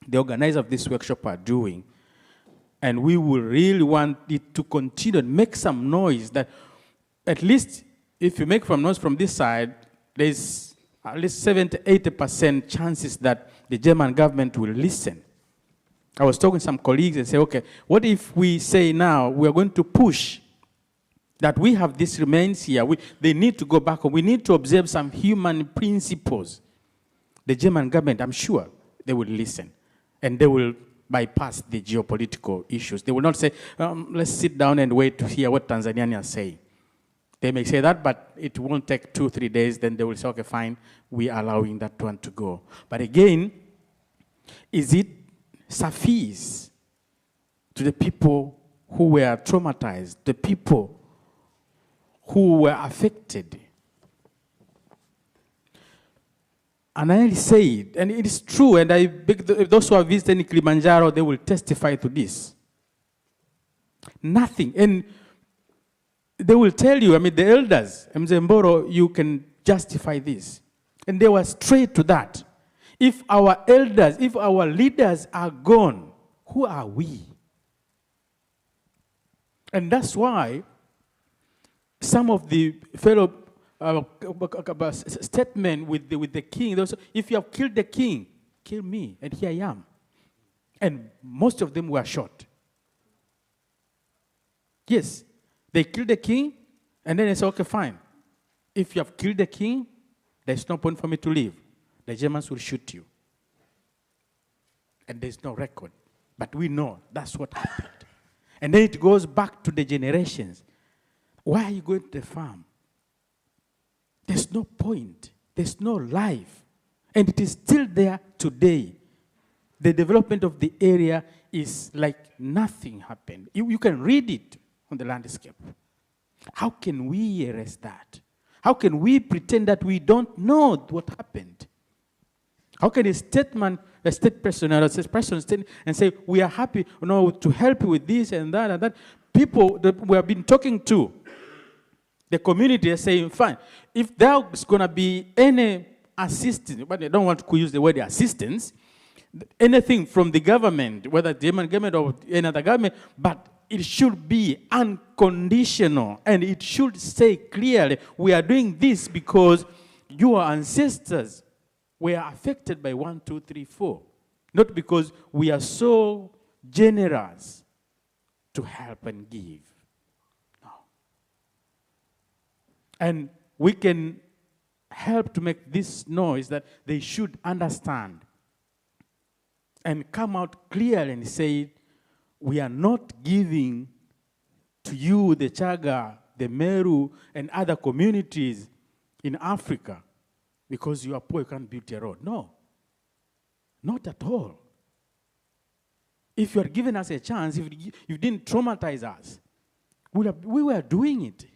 S6: the organizers of this workshop are doing. And we will really want it to continue and make some noise, that at least if you make some noise from this side, there's at least 70 to 80% chances that the German government will listen. I was talking to some colleagues and say, okay, what if we say now we are going to push that we have these remains here, they need to go back home, we need to observe some human principles. The German government, I'm sure, they will listen, and they will bypass the geopolitical issues. They will not say, let's sit down and wait to hear what Tanzanians are saying. They may say that, but it won't take 2 or 3 days, then they will say, okay, fine, we are allowing that one to go. But again, is it suffice to the people who were traumatized, the people who were affected? Anael said, and it is true, and I beg those who are visiting Kilimanjaro, they will testify to this. Nothing. And they will tell you, I mean, the elders, Mzemboro, you can justify this. And they were straight to that. If our elders, if our leaders are gone, who are we? And that's why some of the fellow statement with the king, those, if you have killed the king, kill me, and here I am. And most of them were shot. Yes, they killed the king, and then they said, okay, fine. If you have killed the king, there's no point for me to leave. The Germans will shoot you. And there's no record. But we know that's what happened. And then it goes back to the generations. Why are you going to the farm? There's no point. There's no life. And it is still there today. The development of the area is like nothing happened. You can read it on the landscape. How can we erase that? How can we pretend that we don't know what happened? How can a state person or a state person stand and say, we are happy to help you with this and that and that? People that we have been talking to, the community are saying, fine, if there's going to be any assistance, but I don't want to use the word assistance, anything from the government, whether the German government or any other government, but it should be unconditional and it should say clearly, we are doing this because your ancestors were affected by 1, 2, 3, 4. Not because we are so generous to help and give. No. And we can help to make this noise that they should understand and come out clearly and say, we are not giving to you, the Chaga, the Meru, and other communities in Africa because you are poor, you can't build a road. No, not at all. If you had given us a chance, if you didn't traumatize us, we were doing it.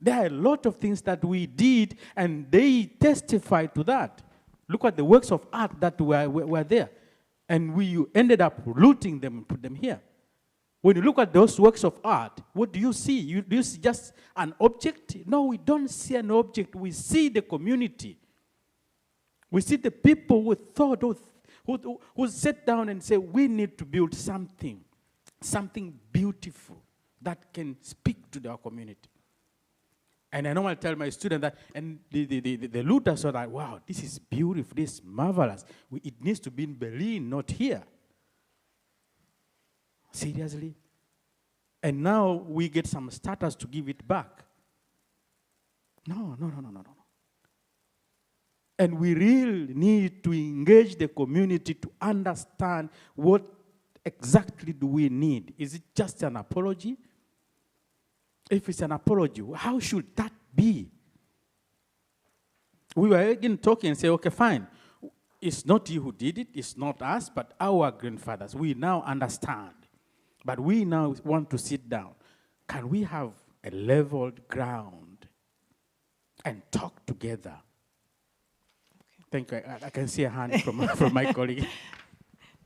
S6: There are a lot of things that we did, and they testify to that. Look at the works of art that were there. And we ended up looting them and put them here. When you look at those works of art, what do you see? Do you see just an object? No, we don't see an object. We see the community. We see the people who thought, who sat down and said, we need to build something beautiful that can speak to our community. And I normally tell my students that, and the looters are like, wow, this is beautiful, this is marvelous. It needs to be in Berlin, not here. Seriously? And now we get some status to give it back. No. And we really need to engage the community to understand what exactly do we need. Is it just an apology? If it's an apology, how should that be? We were again talking and say, okay, fine. It's not you who did it, it's not us, but our grandfathers. We now understand. But we now want to sit down. Can we have a leveled ground and talk together? Okay. Thank you. I can see a hand from my colleague.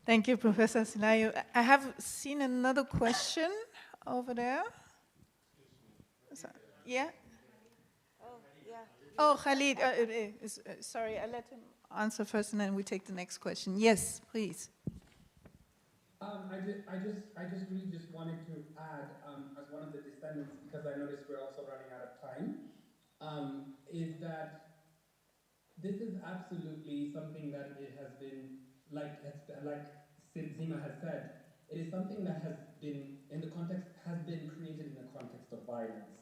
S1: Thank you, Professor Silayo. I have seen another question over there. Yeah? Oh, Khalid. Sorry, I let him answer first and then we take the next question. Yes, please.
S4: I just really wanted to add, as one of the descendants, because I noticed we're also running out of time, is that this is absolutely something that it has been, like Sima has said, it is something that has been created in the context of violence.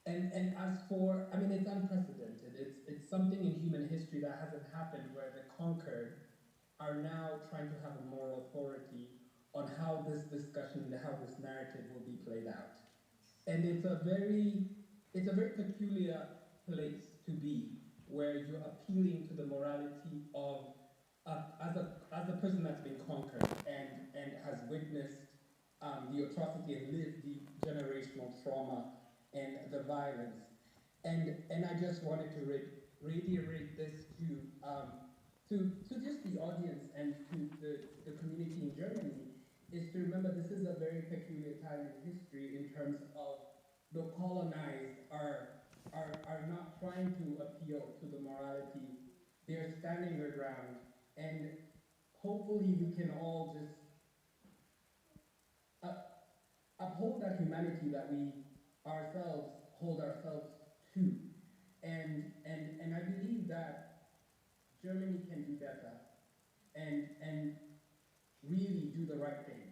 S4: And as for, I mean, it's unprecedented. It's something in human history that hasn't happened, where the conquered are now trying to have a moral authority on how this discussion, how this narrative will be played out. And it's a very peculiar place to be, where you're appealing to the morality of, as a person that's been conquered and has witnessed the atrocity and lived the generational trauma and the violence. And I just wanted to reiterate this to just the audience and to the community in Germany, is to remember this is a very peculiar time in history in terms of the colonized are not trying to appeal to the morality. They're standing their ground, and hopefully we can all just uphold that humanity that we ourselves hold ourselves to. And I believe that Germany can do better and really do the right thing.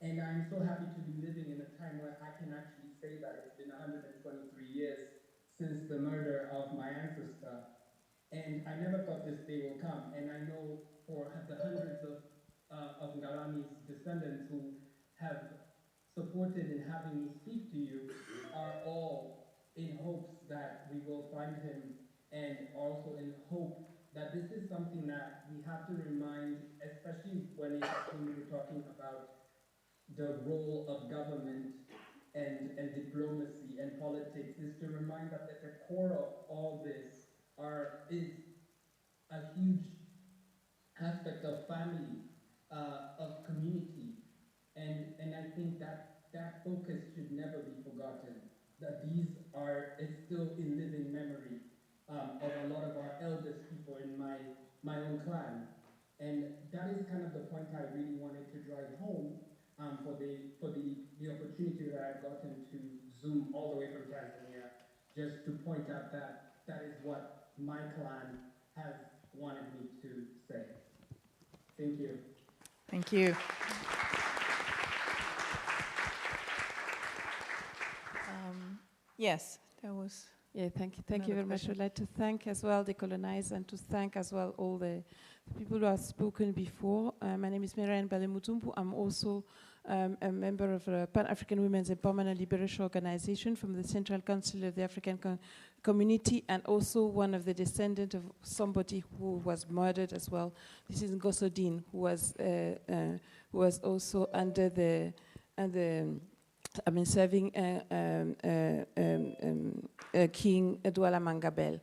S4: And I'm so happy to be living in a time where I can actually say that it's been 123 years since the murder of my ancestor. And I never thought this day will come. And I know for the hundreds of Ngalami's descendants who have supported in having me speak to you are all in hopes that we will find him, and also in hope that this is something that we have to remind, especially when we were talking about the role of government and diplomacy and politics, is to remind us that the core of all this a huge aspect of family, of community, and I think that focus should never be forgotten. That it's still in living memory of a lot of our eldest people in my own clan, and that is kind of the point I really wanted to drive home for the opportunity that I've gotten to zoom all the way from Tanzania, just to point out that is what my clan has wanted me to say. Thank you.
S1: Thank you. Yes, there was.
S7: Yeah, thank you very much. I'd like to thank as well the colonizers and to thank as well all the people who have spoken before. My name is Meri Balemutumbu. I'm also a member of the Pan-African Women's Empowerment Liberation Organization from the Central Council of the African Community, and also one of the descendants of somebody who was murdered as well. This is Ngosodin, who was also under the serving King Douala Mangabel.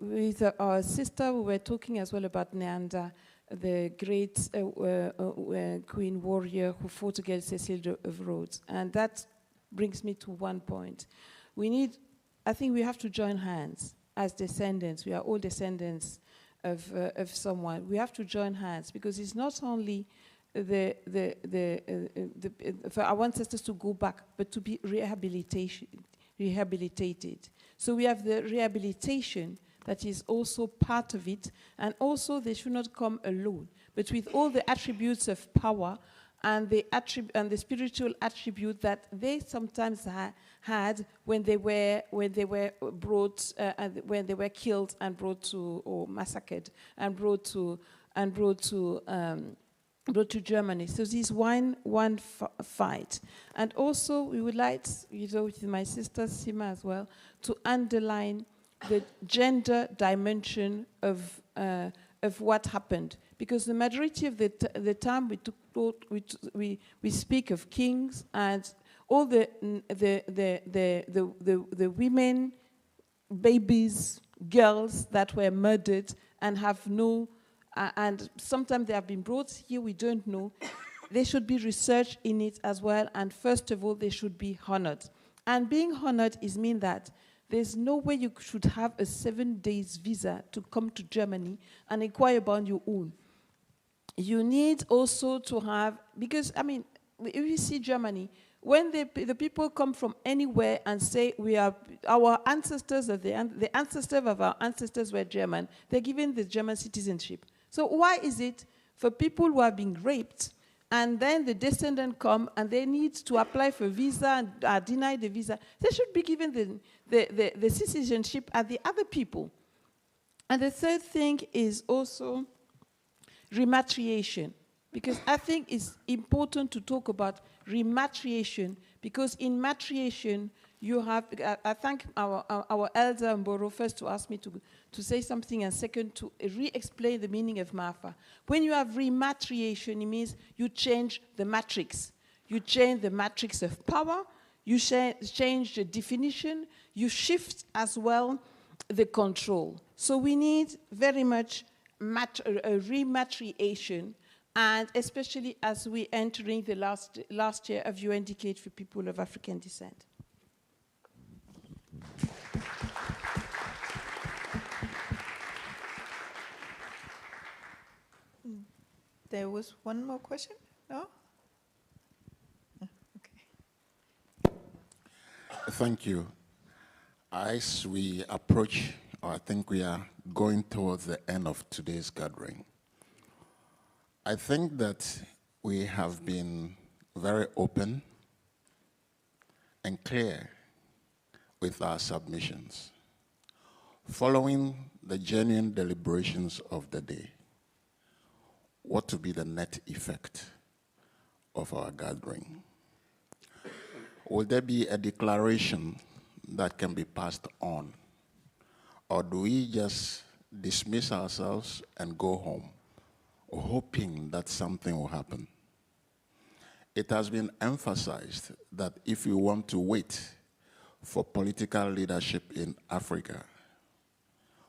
S7: With our sister, we were talking as well about Neanda, the great queen warrior who fought against Cecile of Rhodes. And that brings me to one point. I think we have to join hands as descendants. We are all descendants of someone. We have to join hands, because it's not only for our ancestors to go back, but to be rehabilitated. So we have the rehabilitation that is also part of it, and also they should not come alone, but with all the attributes of power and the spiritual attribute that they sometimes had when they were brought when they were killed and brought to, or massacred and brought to Germany. So this is one fight. And also we would like, with my sister Sima as well, to underline the gender dimension of what happened. Because the majority of the time we speak of kings and all the women, babies, girls that were murdered and have no, and sometimes they have been brought here, we don't know. There should be research in it as well, and first of all, they should be honored. And being honored means that there's no way you should have a 7 days visa to come to Germany and inquire about your own. You need also to have, because, I mean, if you see Germany, when the people come from anywhere and say we are our ancestors, the ancestors of our ancestors were German, they're given the German citizenship. So why is it for people who are being raped and then the descendants come and they need to apply for visa and are denied the visa, they should be given the citizenship as the other people. And the third thing is also rematriation, because I think it's important to talk about rematriation, because in matriation you have, I thank our elder Mboro first to ask me to say something, and second to re-explain the meaning of Mafa. When you have rematriation, it means you change the matrix. You change the matrix of power, you change the definition, you shift as well the control. So we need very much rematriation, and especially as we're entering the last year of UN Decade for people of African descent.
S1: There was one more question? No? Okay.
S8: Thank you. As we approach, or I think we are going towards the end of today's gathering, I think that we have been very open and clear with our submissions, following the genuine deliberations of the day. What to be the net effect of our gathering? Will there be a declaration that can be passed on? Or do we just dismiss ourselves and go home, hoping that something will happen? It has been emphasized that if you want to wait for political leadership in Africa,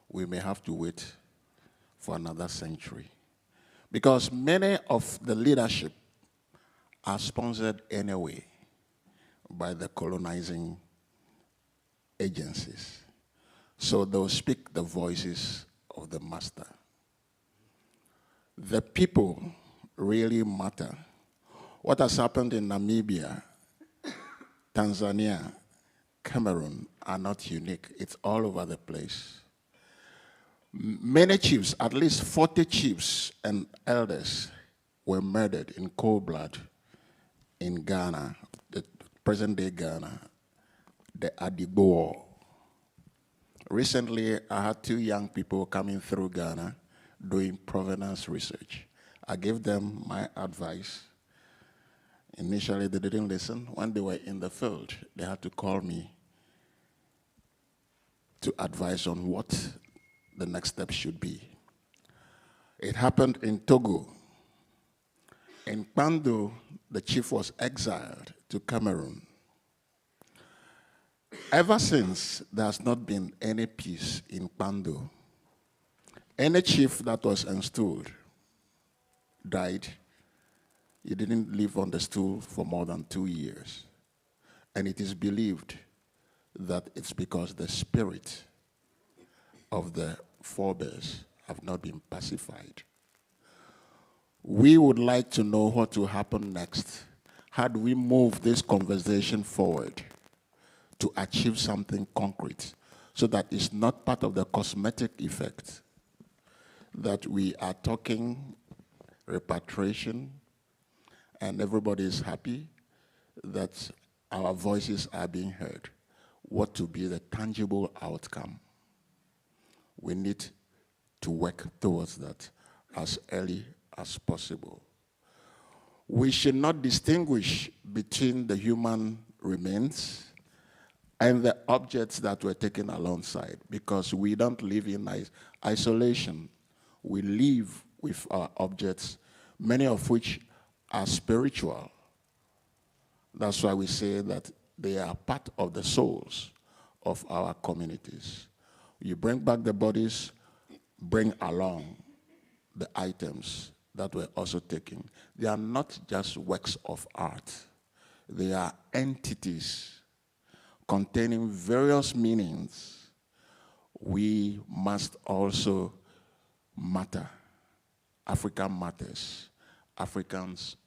S8: we may have to wait for another century. Because many of the leadership are sponsored anyway by the colonizing agencies. So they'll speak the voices of the master. The people really matter. What has happened in Namibia, Tanzania, Cameroon are not unique. It's all over the place. Many chiefs, at least 40 chiefs and elders, were murdered in cold blood in Ghana, the present-day Ghana, the Adigbo War. Recently, I had 2 young people coming through Ghana doing provenance research. I gave them my advice. Initially, they didn't listen. When they were in the field, they had to call me to advise on what the next step should be. It happened in Togo. In Kpando, the chief was exiled to Cameroon. Ever since, there has not been any peace in Kpando. Any chief that was installed died. He didn't live on the stool for more than 2 years. And it is believed that it's because the spirit of the forebears have not been pacified. We would like to know what will happen next. How do we move this conversation forward to achieve something concrete so that it's not part of the cosmetic effect that we are talking repatriation and everybody is happy that our voices are being heard? What to be the tangible outcome? We need to work towards that as early as possible. We should not distinguish between the human remains and the objects that were taken alongside, because we don't live in isolation. We live with our objects, many of which are spiritual. That's why we say that they are part of the souls of our communities. You bring back the bodies, bring along the items that were also taken. They are not just works of art. They are entities containing various meanings. We must also matter. Africa matters. Africans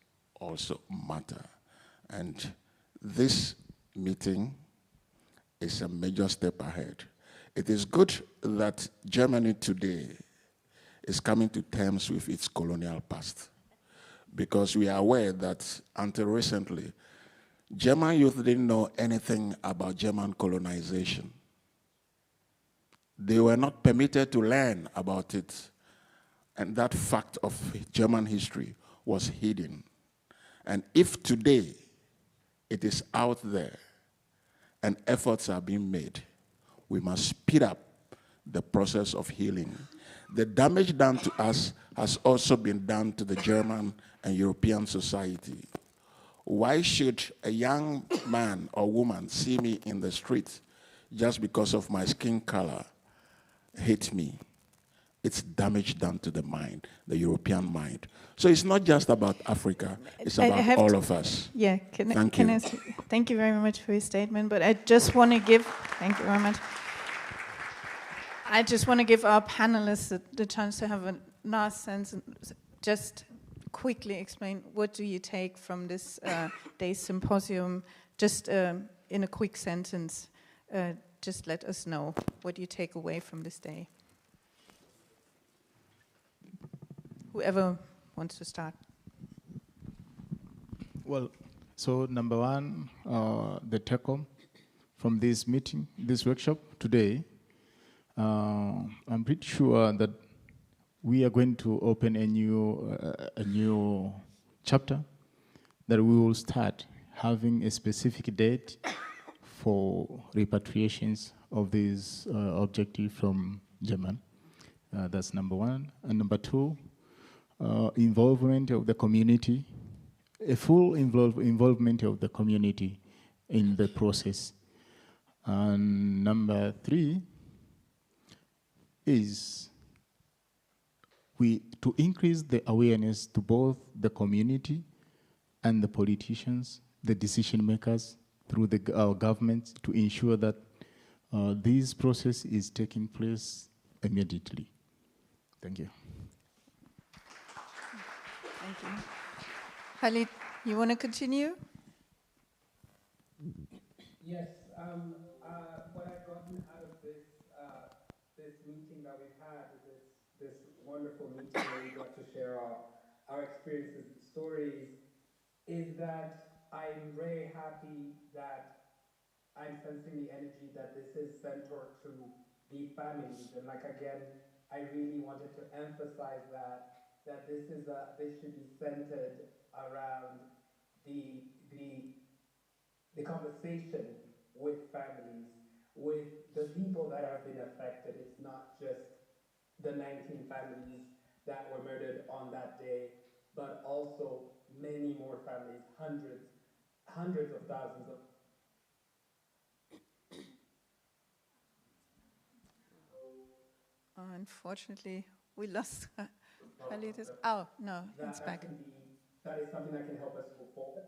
S8: also matter. And this meeting is a major step ahead. It is good that Germany today is coming to terms with its colonial past, because we are aware that until recently, German youth didn't know anything about German colonization. They were not permitted to learn about it, and that fact of German history was hidden. And if today it is out there and efforts are being made, we must speed up the process of healing. The damage done to us has also been done to the German and European society. Why should a young man or woman see me in the street just because of my skin color, hate me? It's damage done to the mind, the European mind. So it's not just about Africa, it's about all of us.
S1: Yeah,
S8: Thank you.
S1: Thank you very much for your statement, but I just want to give, thank you very much. I just want to give our panelists the chance to have a last sentence, just quickly explain what do you take from this day's symposium, just in a quick sentence, just let us know what you take away from this day. Whoever wants to start.
S2: Well, so number one, the take-home from this meeting, this workshop today, I'm pretty sure that we are going to open a new chapter, that we will start having a specific date for repatriations of this objective from German. That's number one. And number two, involvement of the community, a full involvement of the community in the process. And number three is to increase the awareness to both the community and the politicians, the decision makers, through our government, to ensure that this process is taking place immediately. Thank you.
S1: Thank you. Khalid, you want to continue?
S4: Yes. What I've gotten out of this this meeting that we've had, this wonderful meeting where we got to share our experiences and stories, is that I'm very happy that I'm sensing the energy that this is central to the families. And like, again, I really wanted to emphasize that this should be centered around the conversation with families, with the people that have been affected. It's not just the 19 families that were murdered on that day, but also many more families, hundreds of thousands of.
S1: Unfortunately, we lost Khalid. Oh, no, it's back.
S4: That is something that can help us move forward.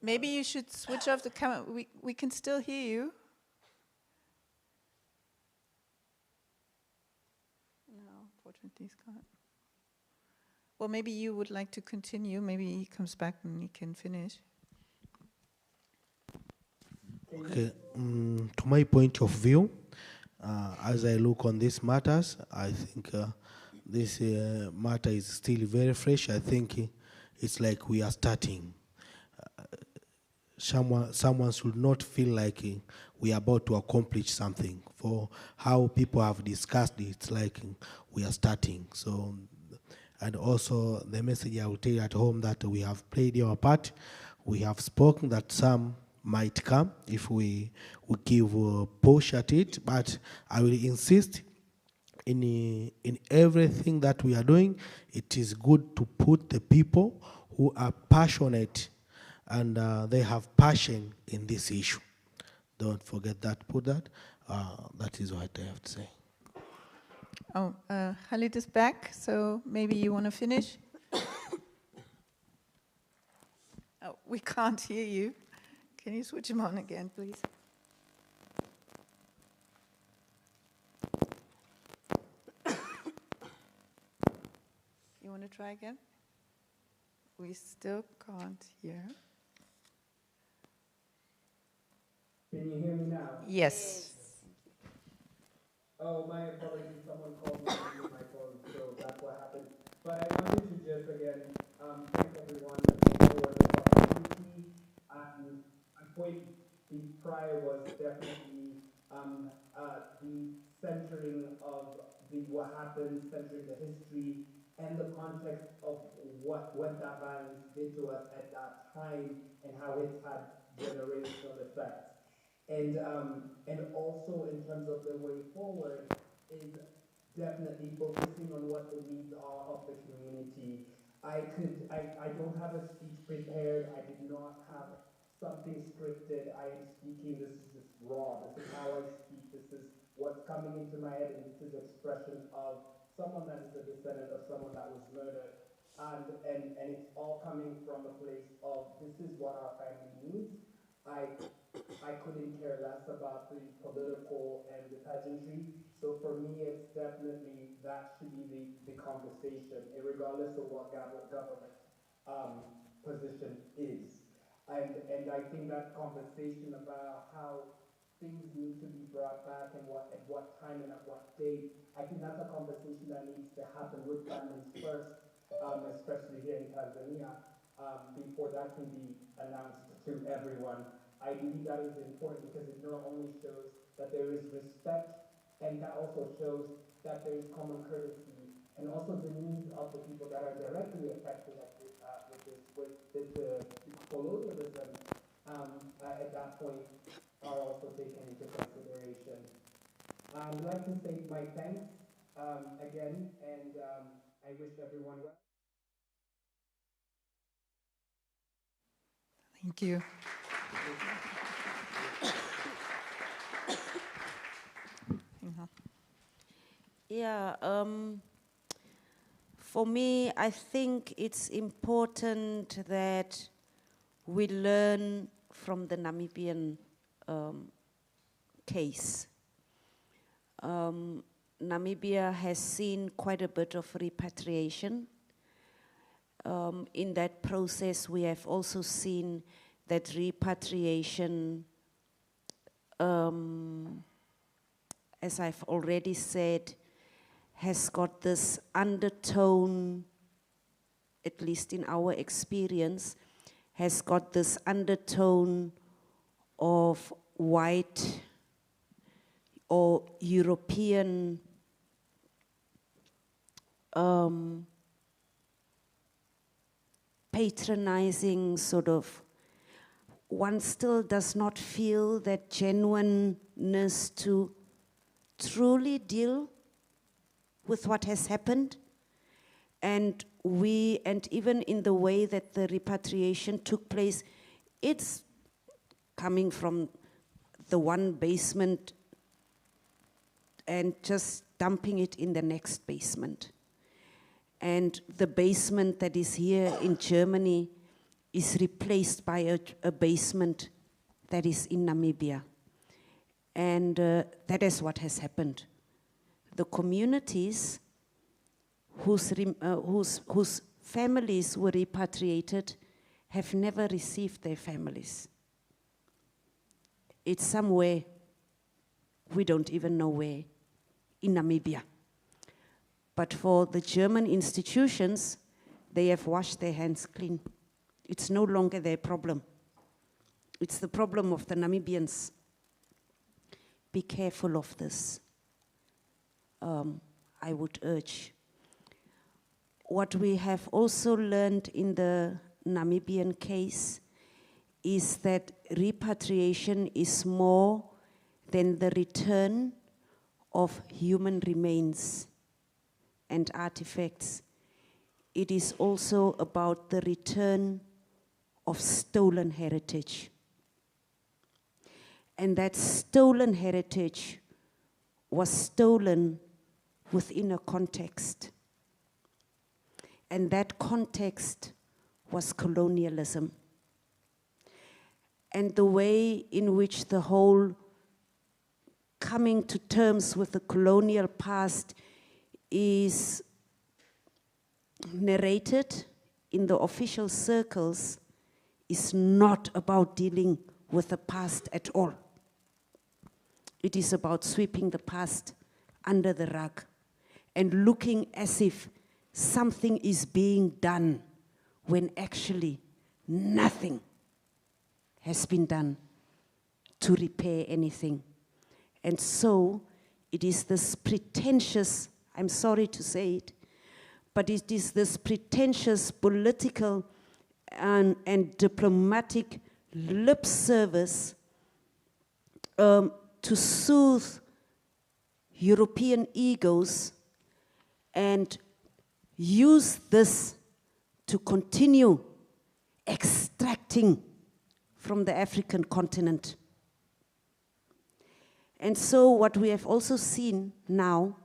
S1: Maybe you should switch off the camera. We can still hear you. No, unfortunately, he can't. Well, maybe you would like to continue. Maybe he comes back and he can finish.
S3: Okay, to my point of view, as I look on these matters, I think this matter is still very fresh. I think it's like we are starting. Someone should not feel like we are about to accomplish something. For how people have discussed it, it's like we are starting. So, and also the message I will tell you at home that we have played our part. We have spoken that some might come if we give a push at it, but I will insist in everything that we are doing, it is good to put the people who are passionate and they have passion in this issue. Don't forget that, put that. That is what I have to say.
S1: Oh, Khalid is back, so maybe you want to finish? Oh, we can't hear you. Can you switch him on again, please? You want to try again? We still can't hear.
S4: Can you hear me now?
S1: Yes.
S4: Oh, my apologies. Someone called me on my phone, so that's what happened. But I wanted to just again thank everyone for the opportunity. My point prior was definitely the centering of what happened, centering the history and the context of what that violence did to us at that time and how it's had generational effects. And also in terms of the way forward is definitely focusing on what the needs are of the community. I don't have a speech prepared. I did not have something scripted. I am speaking, this is just raw. This is how I speak. This is what's coming into my head, and this is expression of someone that is a descendant of someone that was murdered. And it's all coming from a place of this is what our family needs. I couldn't care less about the political and the pageantry. So for me, it's definitely that should be the conversation, regardless of what government position is. And I think that conversation about how things need to be brought back and at what time and at what date, I think that's a conversation that needs to happen with families first, especially here in Tanzania, before that can be announced to everyone. I believe that is important because it not only shows that there is respect, and that also shows that there is common courtesy, and also the needs of the people that are directly affected with the colonialism at that point are also taken into consideration. I'd like to say my thanks again, and I wish everyone well.
S1: Thank you.
S5: Yeah, for me, I think it's important that we learn from the Namibian case. Namibia has seen quite a bit of repatriation. In that process, we have also seen that repatriation, as I've already said, has got this undertone, at least in our experience, has got this undertone of white or European patronizing sort of. One still does not feel that genuineness to truly deal with what has happened. And even in the way that the repatriation took place, it's coming from the one basement and just dumping it in the next basement. And the basement that is here in Germany is replaced by a basement that is in Namibia. And that is what has happened. The communities whose families were repatriated have never received their families. It's somewhere, we don't even know where, in Namibia. But for the German institutions, they have washed their hands clean. It's no longer their problem. It's the problem of the Namibians. Be careful of this. I would urge. What we have also learned in the Namibian case is that repatriation is more than the return of human remains and artifacts. It is also about the return of stolen heritage. And that stolen heritage was stolen within a context. And that context was colonialism. And the way in which the whole coming to terms with the colonial past is narrated in the official circles is not about dealing with the past at all. It is about sweeping the past under the rug and looking as if something is being done when actually nothing has been done to repair anything. And so it is this pretentious, I'm sorry to say it, but it is this pretentious political and diplomatic lip service to soothe European egos and use this to continue extracting from the African continent. And so what we have also seen now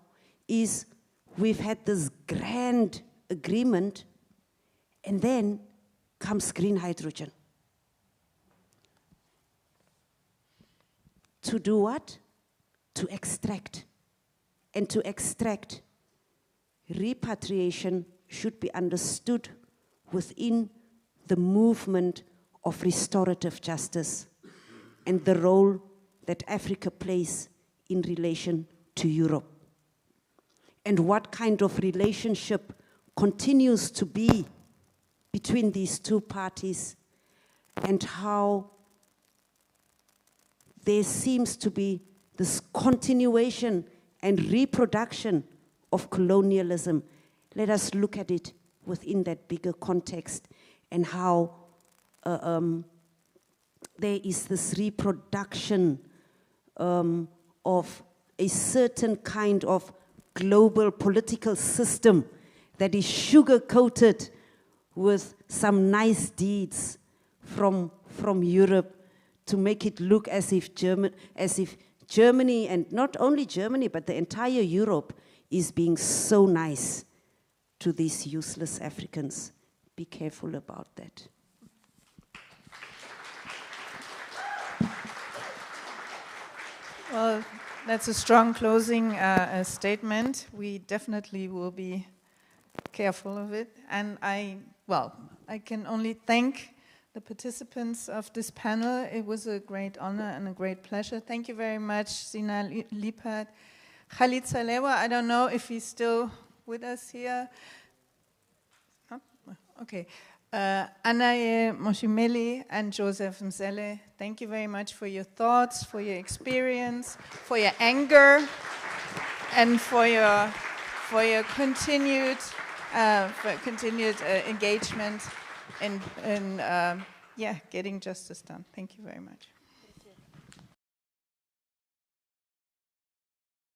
S5: is we've had this grand agreement, and then comes green hydrogen. To do what? To extract. And to extract, repatriation should be understood within the movement of restorative justice and the role that Africa plays in relation to Europe. And what kind of relationship continues to be between these two parties, and how there seems to be this continuation and reproduction of colonialism. Let us look at it within that bigger context, and how there is this reproduction of a certain kind of global political system that is sugar-coated with some nice deeds from Europe to make it look as if Germany, and not only Germany, but the entire Europe, is being so nice to these useless Africans. Be careful about that.
S1: Well, that's a strong closing statement. We definitely will be careful of it. And I can only thank the participants of this panel. It was a great honor and a great pleasure. Thank you very much, Sina Luipert. Khalid Salewa, I don't know if he's still with us here. Oh, okay. Anael, Moshi, Meli, and Joseph Mselle, thank you very much for your thoughts, for your experience, for your anger, and for your continued engagement in getting justice done. Thank you very much.